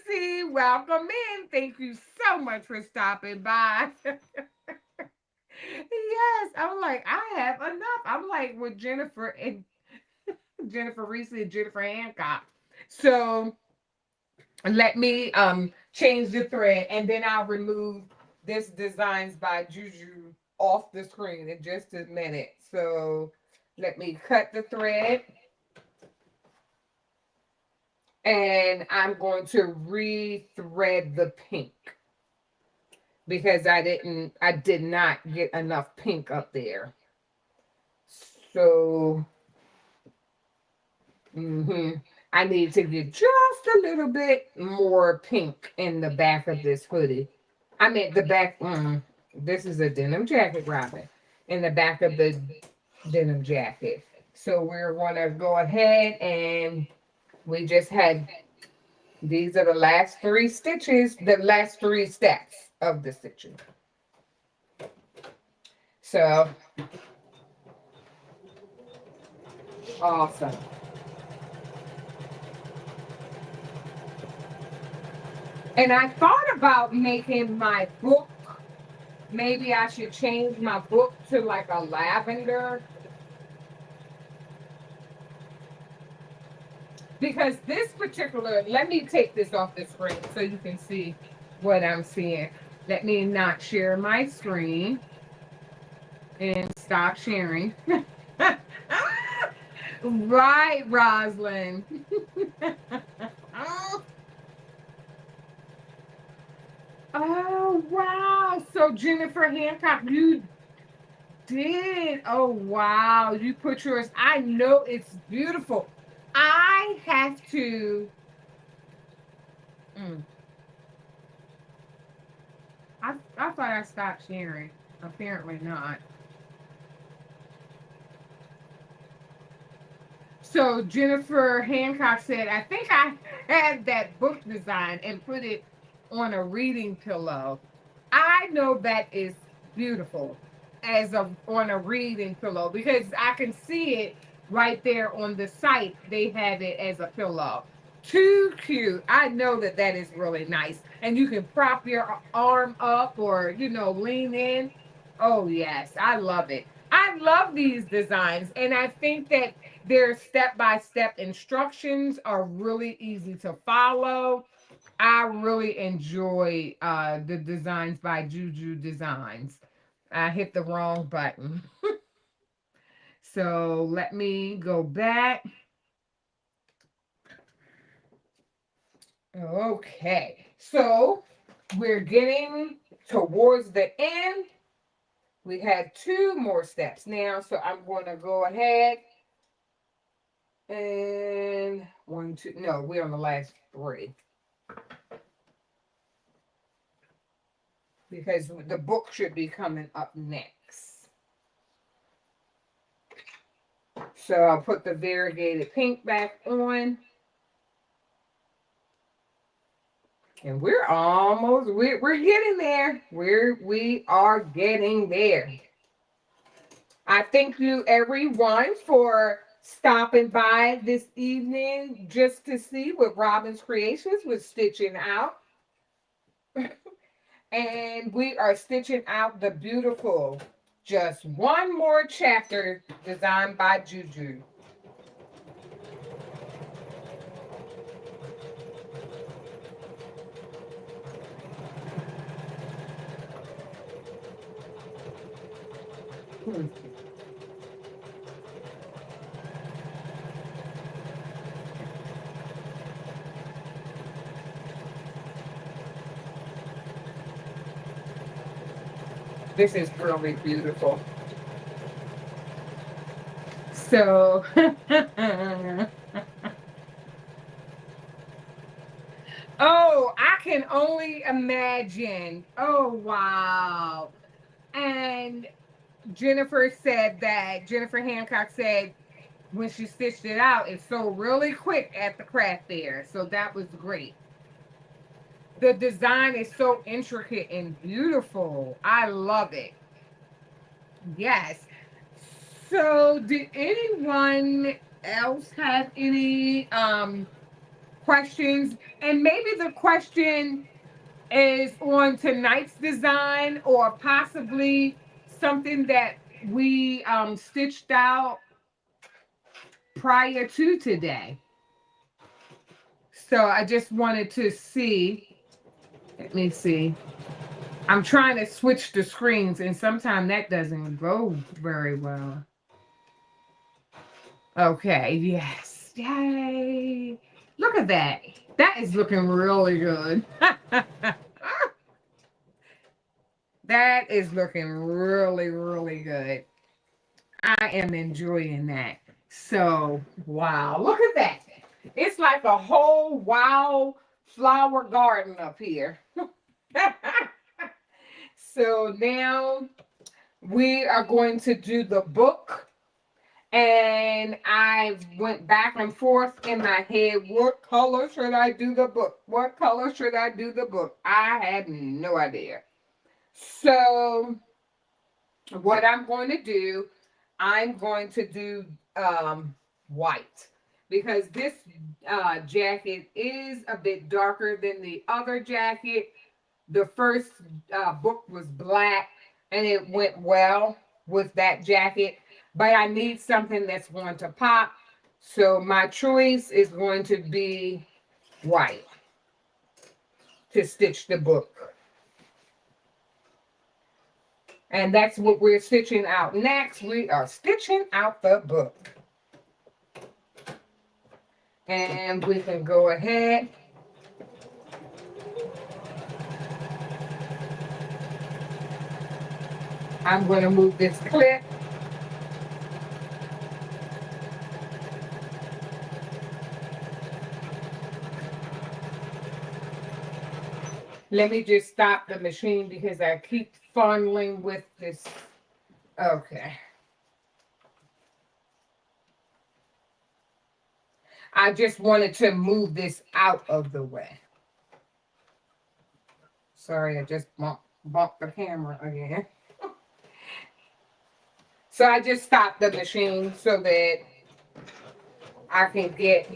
Tracy. Welcome in. Thank you so much for stopping by. Yes, I'm like, I have enough. I'm like with Jennifer and Jennifer Reese and Jennifer Hancock. So let me change the thread, and then I'll remove this Designs by JuJu off the screen in just a minute. So let me cut the thread, and I'm going to re-thread the pink, because I did not get enough pink up there. So I need to get just a little bit more pink in the back of this hoodie. I mean, the back. This is a denim jacket, Robin. In the back of the denim jacket. So we're going to go ahead, and we just had, these are the last three stitches, the last three steps of the stitching. So, awesome. And I thought about making my book, maybe I should change my book to like a lavender. Because this particular, let me take this off the screen so you can see what I'm seeing. Let me not share my screen and stop sharing. Right, Rosalind. Oh, wow. So Jennifer Hancock, you did. Oh, wow. You put yours. I know it's beautiful. I have to. Mm, I thought I stopped sharing. Apparently not. So Jennifer Hancock said, I think I had that book design and put it on a reading pillow. I know that is beautiful as a on a reading pillow because I can see it right there on the site. They have it as a pillow. Too cute. I know that that is really nice. And you can prop your arm up or, lean in. Oh, yes. I love it. I love these designs. And I think that their step-by-step instructions are really easy to follow. I really enjoy the Designs by JuJu designs. I hit the wrong button. So let me go back. Okay. So we're getting towards the end. We have two more steps now. So I'm going to go ahead and one, two. No, we're on the last three. Because the book should be coming up next. So I'll put the variegated pink back on. And we're almost, we're getting there. We are getting there. I thank you everyone for stopping by this evening just to see what Robin's Creations was stitching out. And we are stitching out the beautiful, just one more chapter designed by JuJu. This is really beautiful. So, oh, I can only imagine. Oh, wow. And Jennifer Hancock said when she stitched it out, it sold really quick at the craft fair. So that was great. The design is so intricate and beautiful. I love it. Yes. So did anyone else have any questions? And maybe the question is on tonight's design or possibly something that we stitched out prior to today. So I just wanted to see. Let me see. I'm trying to switch the screens, and sometimes that doesn't go very well. Okay, yes. Yay. Look at that. That is looking really good. That is looking really, really good. I am enjoying that. So, wow. Look at that. It's like a whole wild flower garden up here. So now we are going to do the book. And I went back and forth in my head. What color should I do the book? What color should I do the book? I had no idea. So what I'm going to do, I'm going to do white. Because this jacket is a bit darker than the other jacket. The first book was black and it went well with that jacket. But I need something that's going to pop. So my choice is going to be white to stitch the book. And that's what we're stitching out next. We are stitching out the book. And we can go ahead. I'm going to move this clip. Let me just stop the machine because I keep funneling with this. Okay. I just wanted to move this out of the way. Sorry, I just bumped the camera again. So I just stopped the machine so that I can get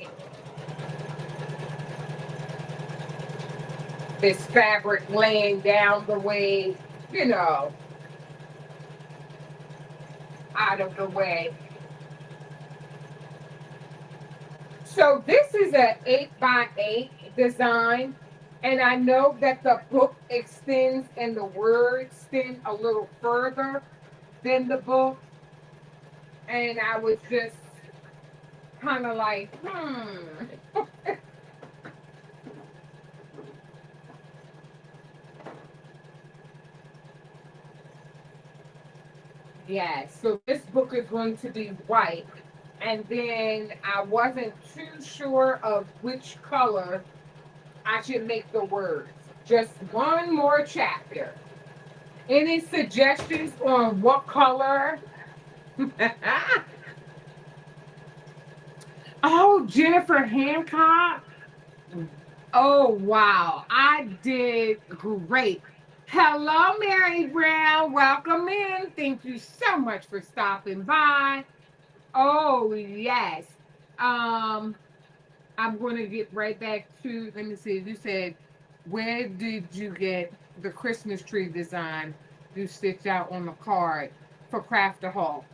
this fabric laying down the way, you know, out of the way. So this is an 8x8 design, and I know that the book extends and the words extend a little further than the book, and I was just kind of like, Yes, so this book is going to be white. And then I wasn't too sure of which color I should make the words. Just one more chapter. Any suggestions on what color? Oh, Jennifer Hancock. Oh, wow. I did great. Hello, Mary Brown. Welcome in. Thank you so much for stopping by. Oh, yes. Um, I'm going to get right back to, let me see. You said, where did you get the Christmas tree design you stitched out on the card for Craft a Hall?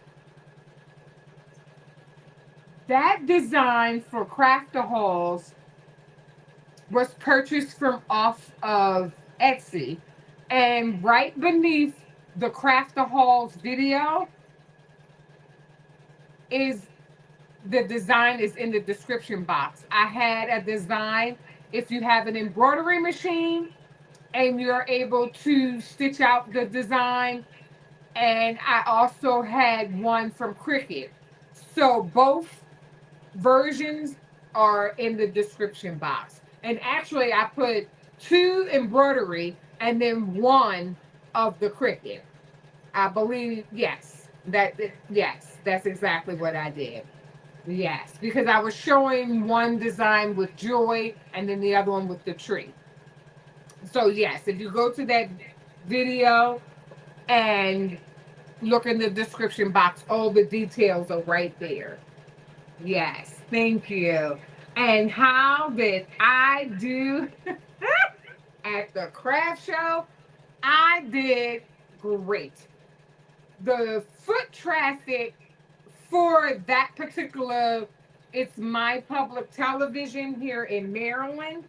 That design for Craft a Halls was purchased from off of Etsy. And right beneath the Craft a Halls video is the design is in the description box. I had a design. If you have an embroidery machine and you're able to stitch out the design, and I also had one from Cricut. So both versions are in the description box. And actually, I put two embroidery and then one of the Cricut. I believe, yes, yes, that's exactly what I did. Yes, because I was showing one design with Joy and then the other one with the tree. So yes, if you go to that video and look in the description box, all the details are right there. Yes, thank you. And how did I do at the craft show? I did great. The foot traffic for that particular, it's my public television here in Maryland.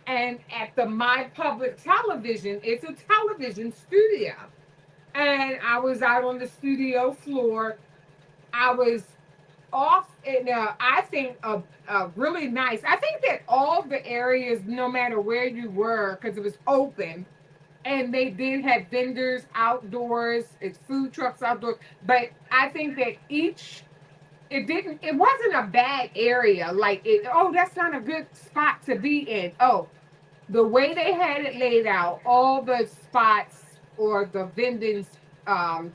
And at the my public television, it's a television studio. And I was out on the studio floor. I was off in I think a really nice. I think that all the areas, no matter where you were, because it was open, and they did have vendors outdoors, it's food trucks outdoors. But I think that each it wasn't a bad area. Like it, oh, that's not a good spot to be in. Oh, the way they had it laid out, all the spots or the vending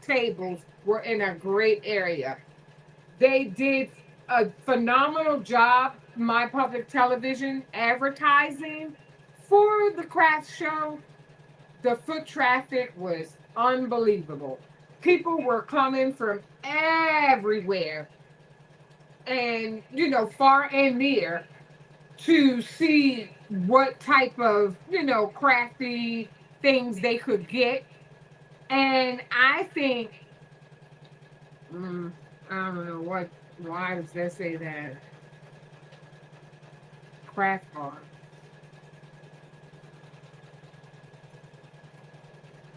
tables were in a great area. They did a phenomenal job, my public television, advertising for the craft show. The foot traffic was unbelievable. People were coming from everywhere and, far and near to see what type of, crafty things they could get. And I think, mm, I don't know why does that say that? Craft bar.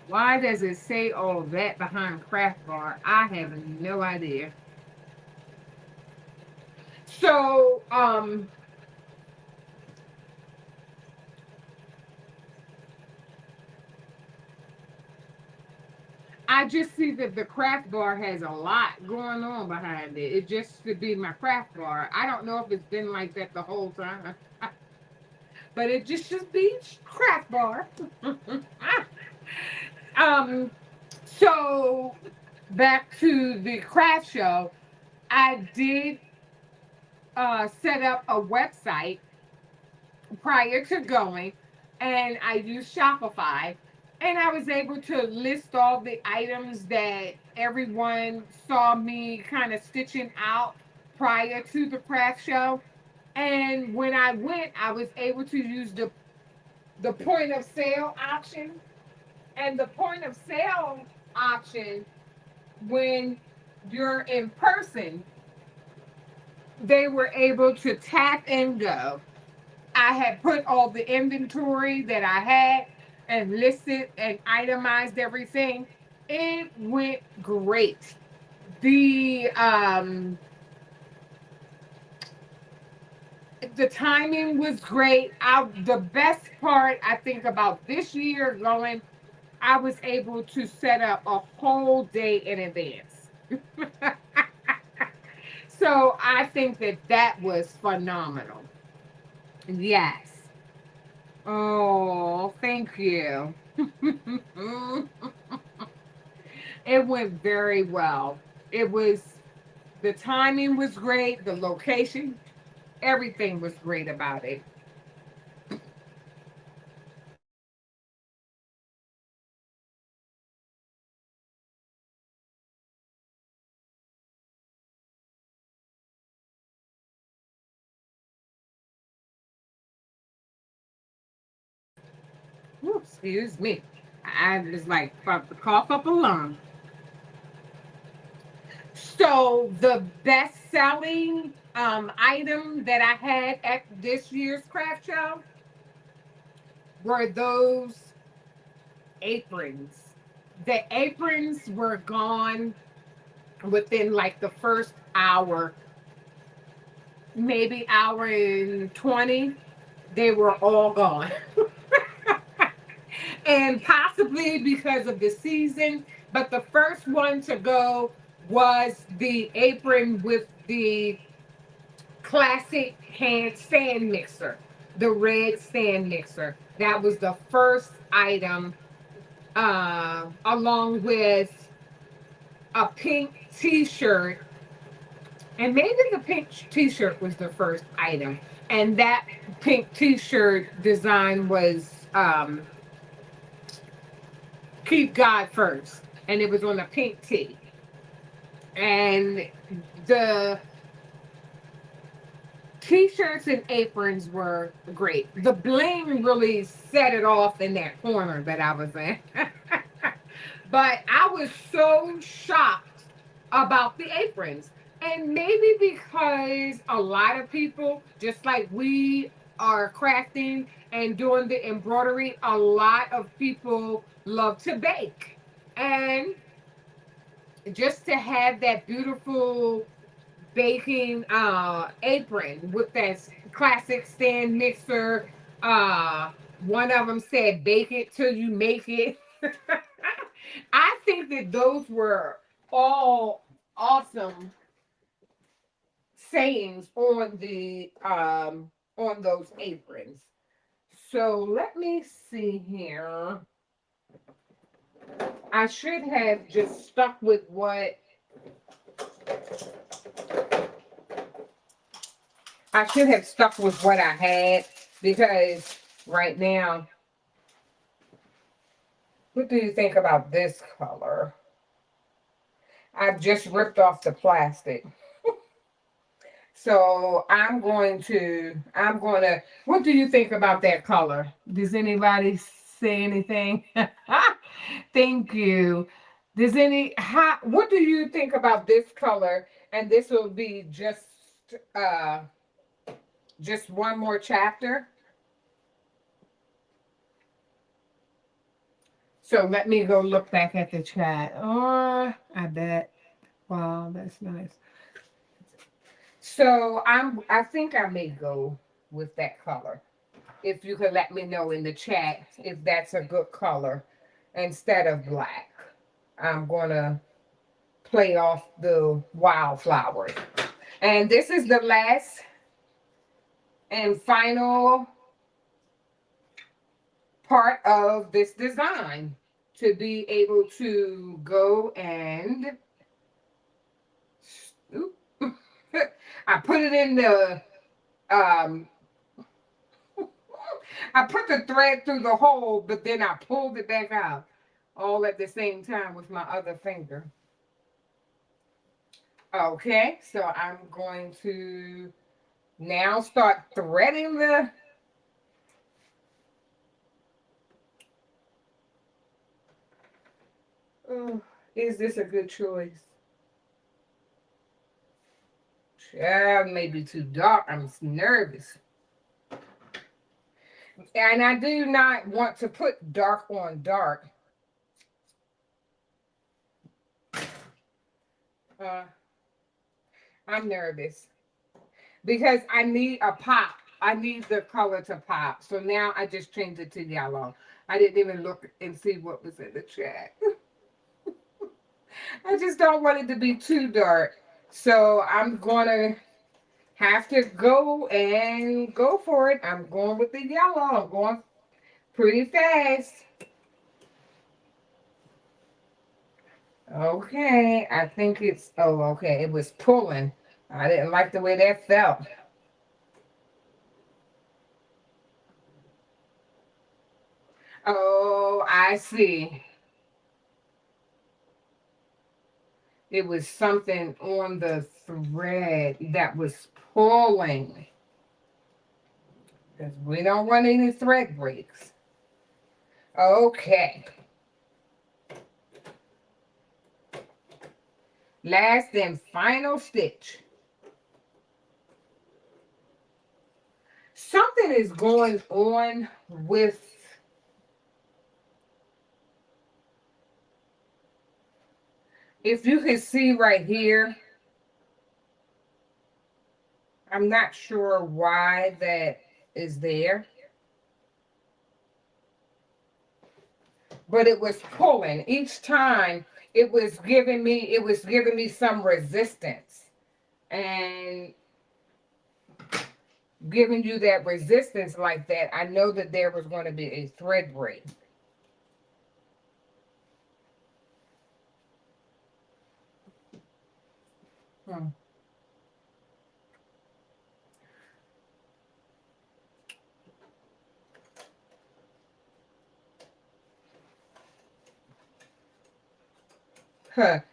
Why does it say all that behind craft bar? I have no idea. So, I just see that the craft bar has a lot going on behind it. It just should be my craft bar. I don't know if it's been like that the whole time, but it just should be craft bar. um, so back to the craft show, I did set up a website prior to going, and I used Shopify, and I was able to list all the items that everyone saw me kind of stitching out prior to the craft show. And when I went, I was able to use the point of sale option. And the point of sale option, when you're in person, they were able to tap and go. I had put all the inventory that I had and listed and itemized everything. It went great. The timing was great. The best part I think about this year going, I was able to set up a whole day in advance. So I think that that was phenomenal. Yes. Oh, thank you. It went very well. It was, the timing was great, the location, everything was great about it. Ooh, excuse me. I was like about to cough up a lung. So the best selling item that I had at this year's craft show were those aprons. The aprons were gone within like the first hour, maybe hour and 20. They were all gone. And possibly because of the season, but the first one to go was the apron with the classic hand stand mixer, the red stand mixer. That was the first item, along with a pink t-shirt, and maybe the pink t-shirt was the first item. And that pink t-shirt design was keep God first, and it was on a pink tee. And the t-shirts and aprons were great. The bling really set it off in that corner that I was in. But I was so shocked about the aprons. And maybe because a lot of people, just like we are crafting and doing the embroidery, a lot of people love to bake. And just to have that beautiful baking apron with that classic stand mixer. Uh, One of them said, "Bake it till you make it." I think that those were all awesome sayings on those aprons. So let me see here. I should have just stuck with what I had, because right now, what do you think about this color? I've just ripped off the plastic. So what do you think about that color? Does anybody say anything? Thank you. What do you think about this color? And this will be uh, just one more chapter. So let me go look back at the chat. Oh, I bet. Wow, that's nice. So I think I may go with that color. If you could let me know in the chat if that's a good color instead of black. I'm gonna play off the wildflowers. And this is the last and final part of this design, to be able to go and I put it in the, um, I put the thread through the hole, but then I pulled it back out all at the same time with my other finger. Okay, so I'm going to now start threading the, oh, is this a good choice? Maybe too dark. I'm nervous. And I do not want to put dark on dark. I'm nervous because I need a pop. I need the color to pop. So now I just changed it to yellow. I didn't even look and see what was in the chat. I just don't want it to be too dark. So I'm going to have to go for it. I'm going with the yellow. I'm going pretty fast. Okay, I think it's, oh, okay, it was pulling. I didn't like the way that felt. Oh, I see. It was something on the thread that was pulling. Because we don't want any thread breaks. Okay. Last and final stitch. Something is going on with if you can see right here, I'm not sure why that is there. But it was pulling. Each time it was giving me some resistance. And giving you that resistance like that, I know that there was going to be a thread break.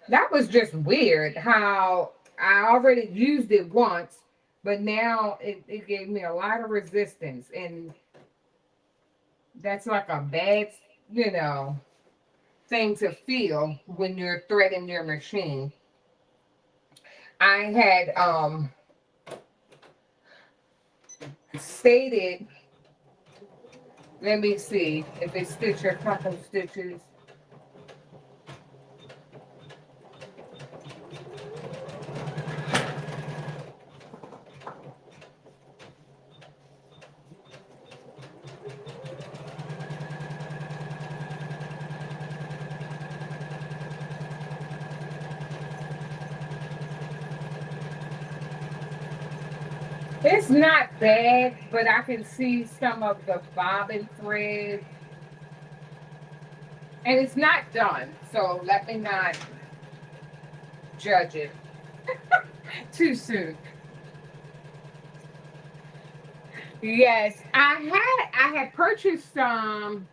That was just weird how I already used it once, but now it gave me a lot of resistance. And that's like a bad, you know, thing to feel when you're threading your machine. I had stated, let me see if it stitched a couple stitches. It's not bad, but I can see some of the bobbin thread. And it's not done, so let me not judge it too soon. Yes, I had purchased some.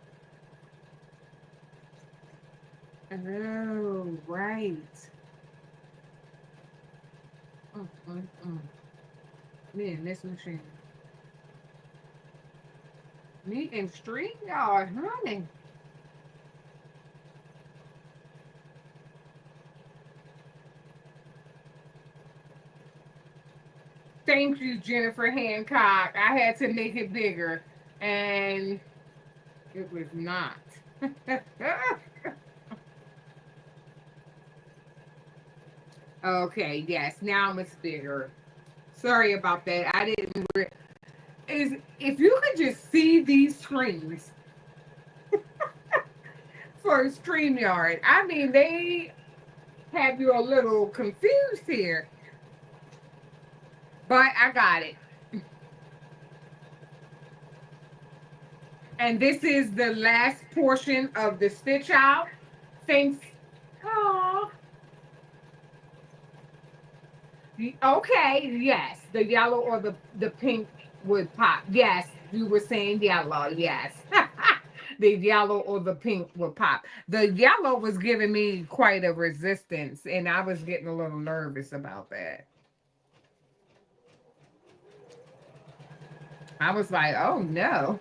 Oh, right. Me and this machine. Me and StreamYard, honey. Thank you, Jennifer Hancock. I had to make it bigger, and it was not. Okay, yes, now it's bigger. Sorry about that. I didn't. Is if you could just see these screens for StreamYard, I mean, they have you a little confused here, but I got it. And this is the last portion of the stitch out. Thanks. Oh, Okay, yes, the yellow or the pink would pop. Yes, you were saying yellow. Yes, the yellow or the pink would pop. The yellow was giving me quite a resistance, and I was getting a little nervous about that. I was like, oh no,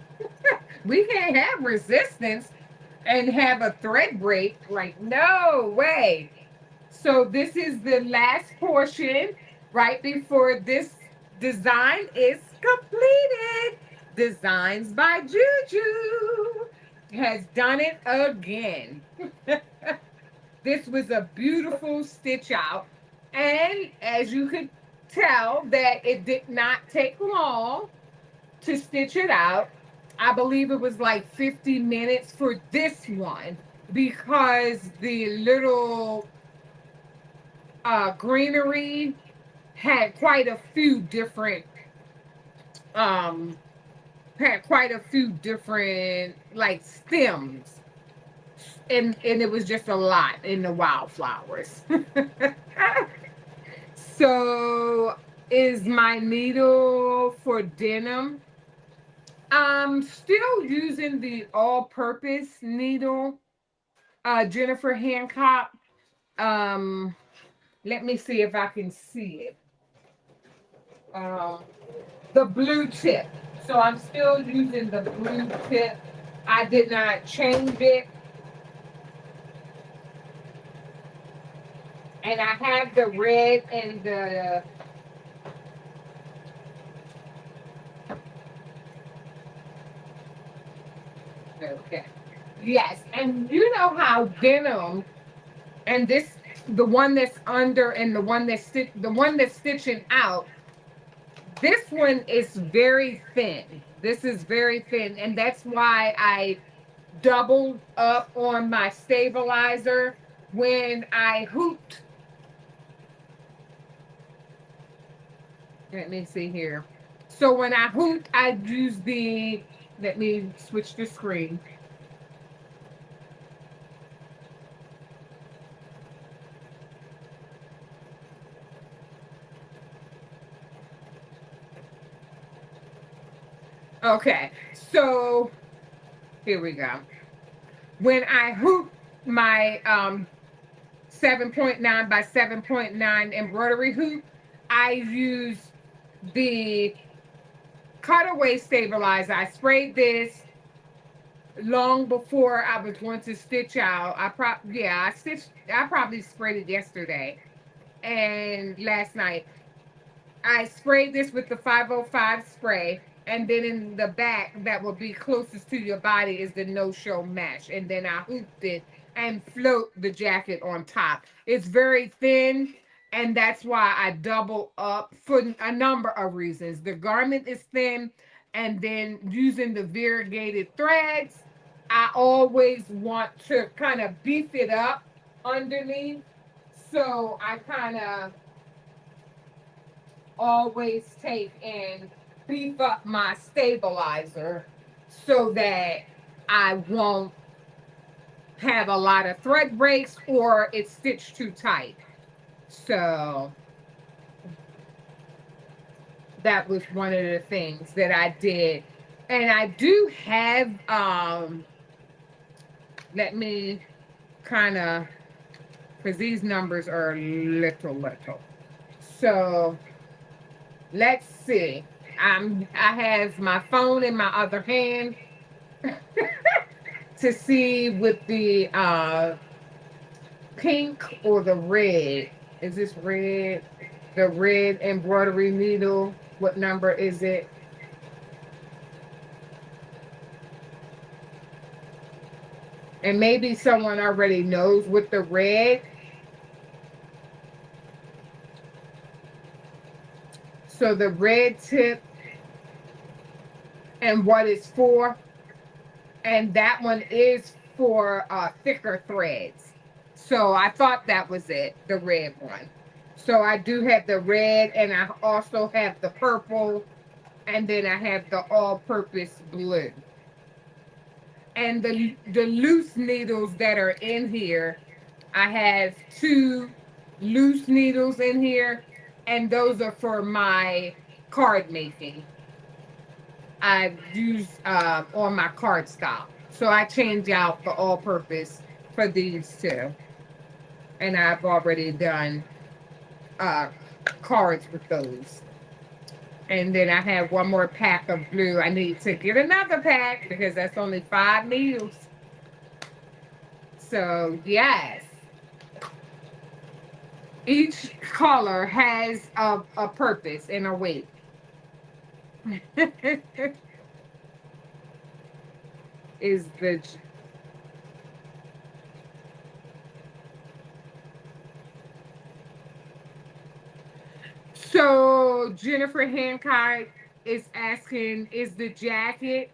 we can't have resistance and have a thread break. Like, no way. So this is the last portion right before this design is completed. Designs by JuJu has done it again. This was a beautiful stitch out. And as you could tell that it did not take long to stitch it out. I believe it was like 50 minutes for this one because the little greenery had quite a few different um like stems, and it was just a lot in the wildflowers. So is my needle for denim. I'm still using the all-purpose needle, Jennifer Hancock. um Let me see if I can see it. um the blue tip. So I'm still using the blue tip. I did not change it. And I have the red and the, okay. Yes, and you know how denim and this, the one that's under and the one that's stitching out, this one is very thin. This is very thin, and that's why I doubled up on my stabilizer when I hooped. Let me see here. So when I hooped, I used the, let me switch the screen. Okay, so here we go. When I hooped my 7.9 by 7.9 embroidery hoop, I used the cutaway stabilizer. I sprayed this long before I was going to stitch out. I probably sprayed it yesterday and last night. I sprayed this with the 505 spray, and then in the back that will be closest to your body is the no-show mesh, and then I hooped it and float the jacket on top. It's very thin, and that's why I double up for a number of reasons. The garment is thin, and then using the variegated threads, I always want to kind of beef it up underneath. So I kind of always take and beef up my stabilizer so that I won't have a lot of thread breaks or it's stitched too tight. So that was one of the things that I did. And I do have, let me kind of, because these numbers are little. So let's see. I have my phone in my other hand to see with the pink or the red. Is this red? The red embroidery needle. What number is it? And maybe someone already knows what the red. So the red tip and what it's for. And that one is for thicker threads. So I thought that was it, the red one. So I do have the red, and I also have the purple, and then I have the all-purpose blue. And the loose needles that are in here, I have two loose needles in here, and those are for my card making. I use on my cardstock. So I change out the all-purpose for these two. And I've already done uh, cards with those. And then I have one more pack of glue. I need to get another pack because that's only 5 needles. So, yes. Each color has a purpose and a weight. Is the So Jennifer Hancock is asking, is the jacket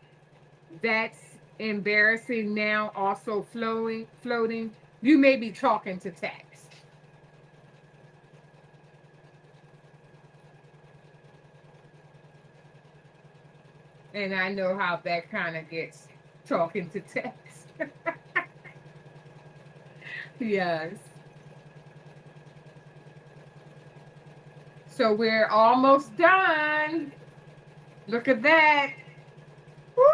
that's embarrassing now also floating? You may be talking to text. And I know how that kind of gets talking to text. Yes. So we're almost done. Look at that. Woo!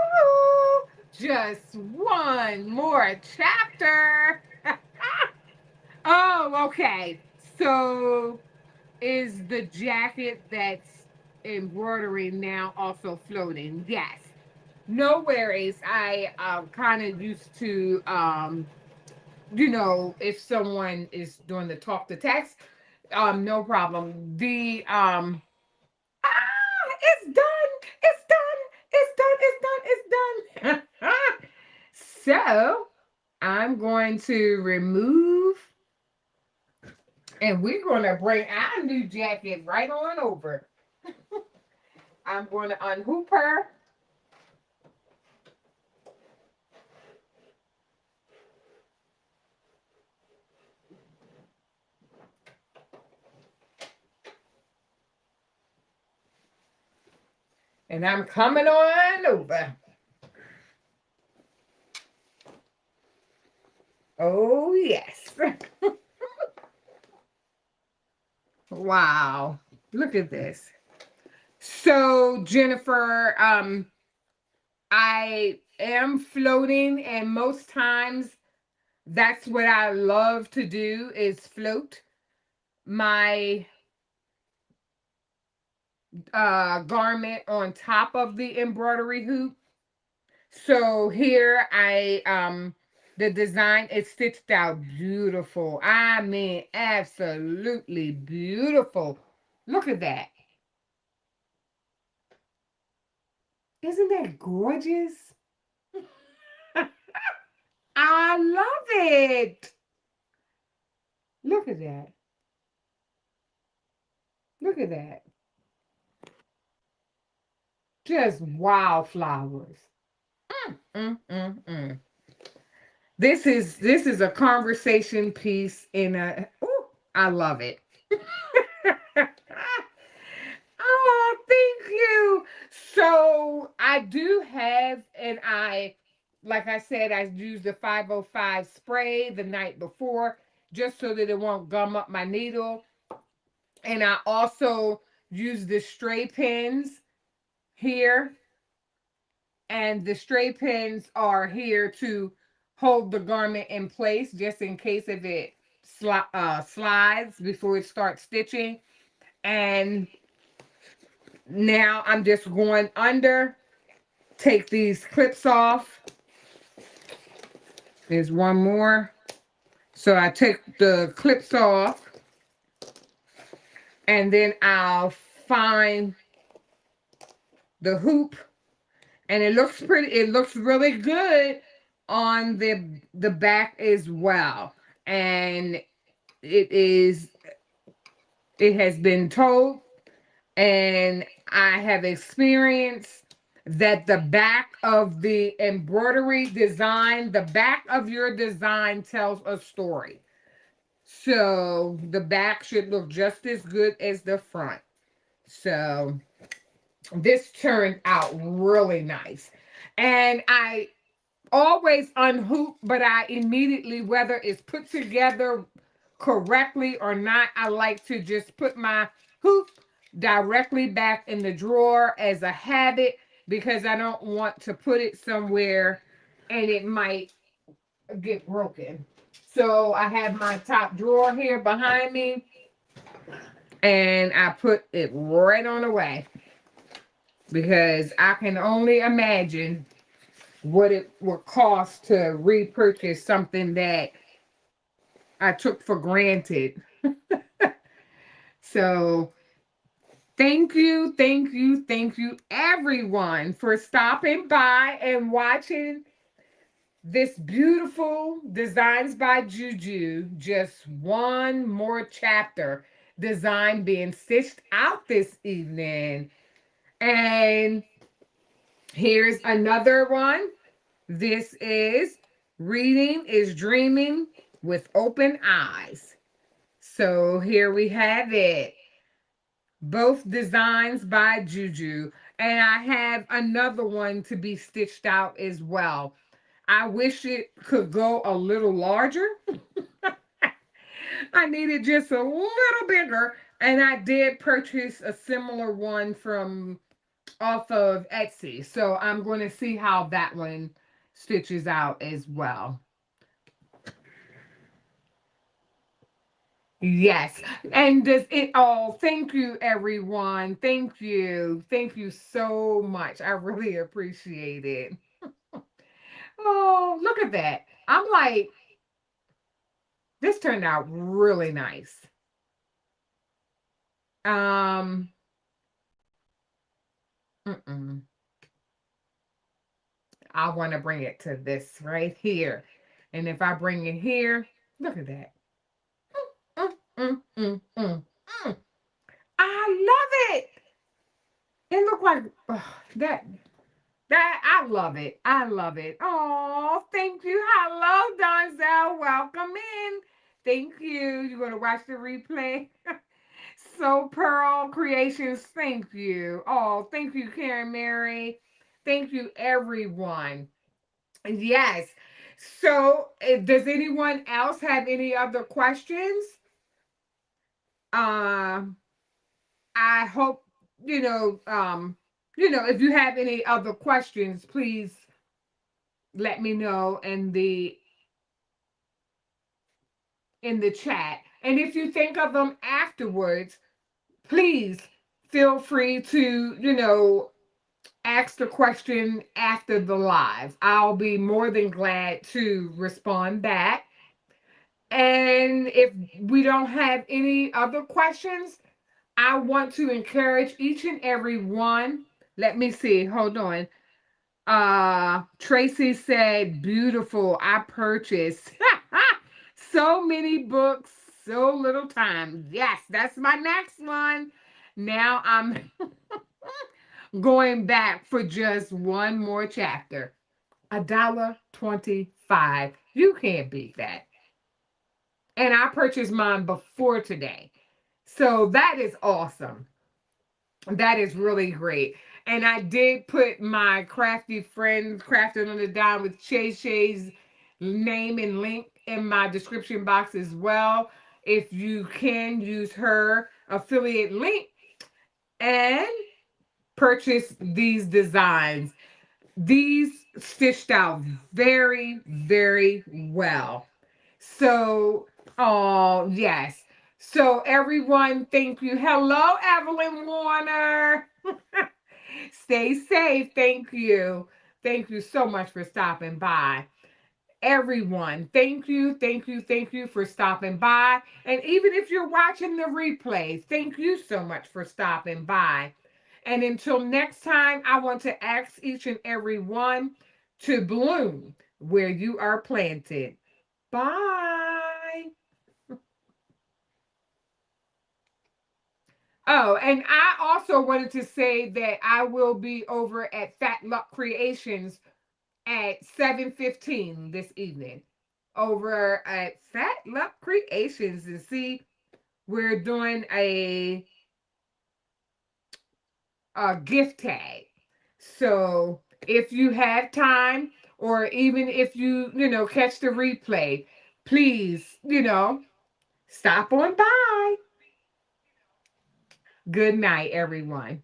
Just one more chapter. Oh, okay. So is the jacket that's embroidery now also floating? Yes. No worries. I kind of used to, if someone is doing the talk to text, no problem. It's done. It's done. It's done. It's done. It's done. So I'm going to remove, and we're going to bring our new jacket right on over. I'm going to unhoop her. And I'm coming on over. Oh, yes. Wow. Look at this. So, Jennifer, I am floating, and most times that's what I love to do is float my garment on top of the embroidery hoop. So here the design is stitched out beautiful. I mean, absolutely beautiful. Look at that. Isn't that gorgeous? I love it. Look at that. Look at that. Just wildflowers. Mm. This is a conversation piece in a. Ooh, I love it. Oh, thank you. So I do have, and like I said, I used the 505 spray the night before just so that it won't gum up my needle. And I also use the stray pins here. And the stray pins are here to hold the garment in place just in case if it slides before it starts stitching. And now I'm just going under, take these clips off. There's one more. So I take the clips off, and then I'll find the hoop, and it looks pretty, it looks really good on the back as well. And it has been told, and I have experienced that the back of the embroidery design, the back of your design tells a story. So the back should look just as good as the front. So this turned out really nice. And I always unhoop, but I immediately, whether it's put together correctly or not, I like to just put my hoop directly back in the drawer as a habit because I don't want to put it somewhere and it might get broken. So I have my top drawer here behind me and I put it right on the way because I can only imagine what it would cost to repurchase something that I took for granted. So thank you, everyone, for stopping by and watching this beautiful Designs by JuJu. Just one more chapter design being stitched out this evening. And here's another one. This is Reading is Dreaming with Open Eyes. So here we have it. Both designs by JuJu. And I have another one to be stitched out as well. I wish it could go a little larger. I needed just a little bigger. And I did purchase a similar one from off of Etsy. So I'm going to see how that one stitches out as well. Yes. And does it all, thank you, everyone. Thank you. Thank you so much. I really appreciate it. Oh, look at that. I'm like, this turned out really nice. Um, I want to bring it to this right here. And if I bring it here, look at that. Mm, mm, mm, mm, mm. I love it. It look like that. I love it. I love it. Oh, thank you. Hello, Donzel. Welcome in. Thank you. You're going to watch the replay. So, Pearl Creations, thank you. Oh, thank you, Karen Mary. Thank you, everyone. Yes. So, does anyone else have any other questions? Um, I hope if you have any other questions, please let me know in the chat. And if you think of them afterwards, please feel free to, ask the question after the live. I'll be more than glad to respond back. And if we don't have any other questions, I want to encourage each and every one. Let me see. Hold on. Tracy said, beautiful. I purchased so many books, so little time. Yes, that's my next one. Now I'm going back for just one more chapter. $1.25. You can't beat that. And I purchased mine before today. So that is awesome. That is really great. And I did put my crafty friends crafted on the dime with Shay's name and link in my description box as well. If you can use her affiliate link and purchase these designs. These stitched out very, very well. So, oh, yes. So, everyone, thank you. Hello, Evelyn Warner. Stay safe. Thank you. Thank you so much for stopping by. Everyone, thank you for stopping by. And even if you're watching the replay, thank you so much for stopping by. And until next time, I want to ask each and every one to bloom where you are planted. Bye. Oh, and I also wanted to say that I will be over at Fat Luck Creations at 7:15 this evening. Over at Fat Luck Creations, and see, we're doing a gift tag. So if you have time, or even if you catch the replay, please, stop on by. Good night, everyone.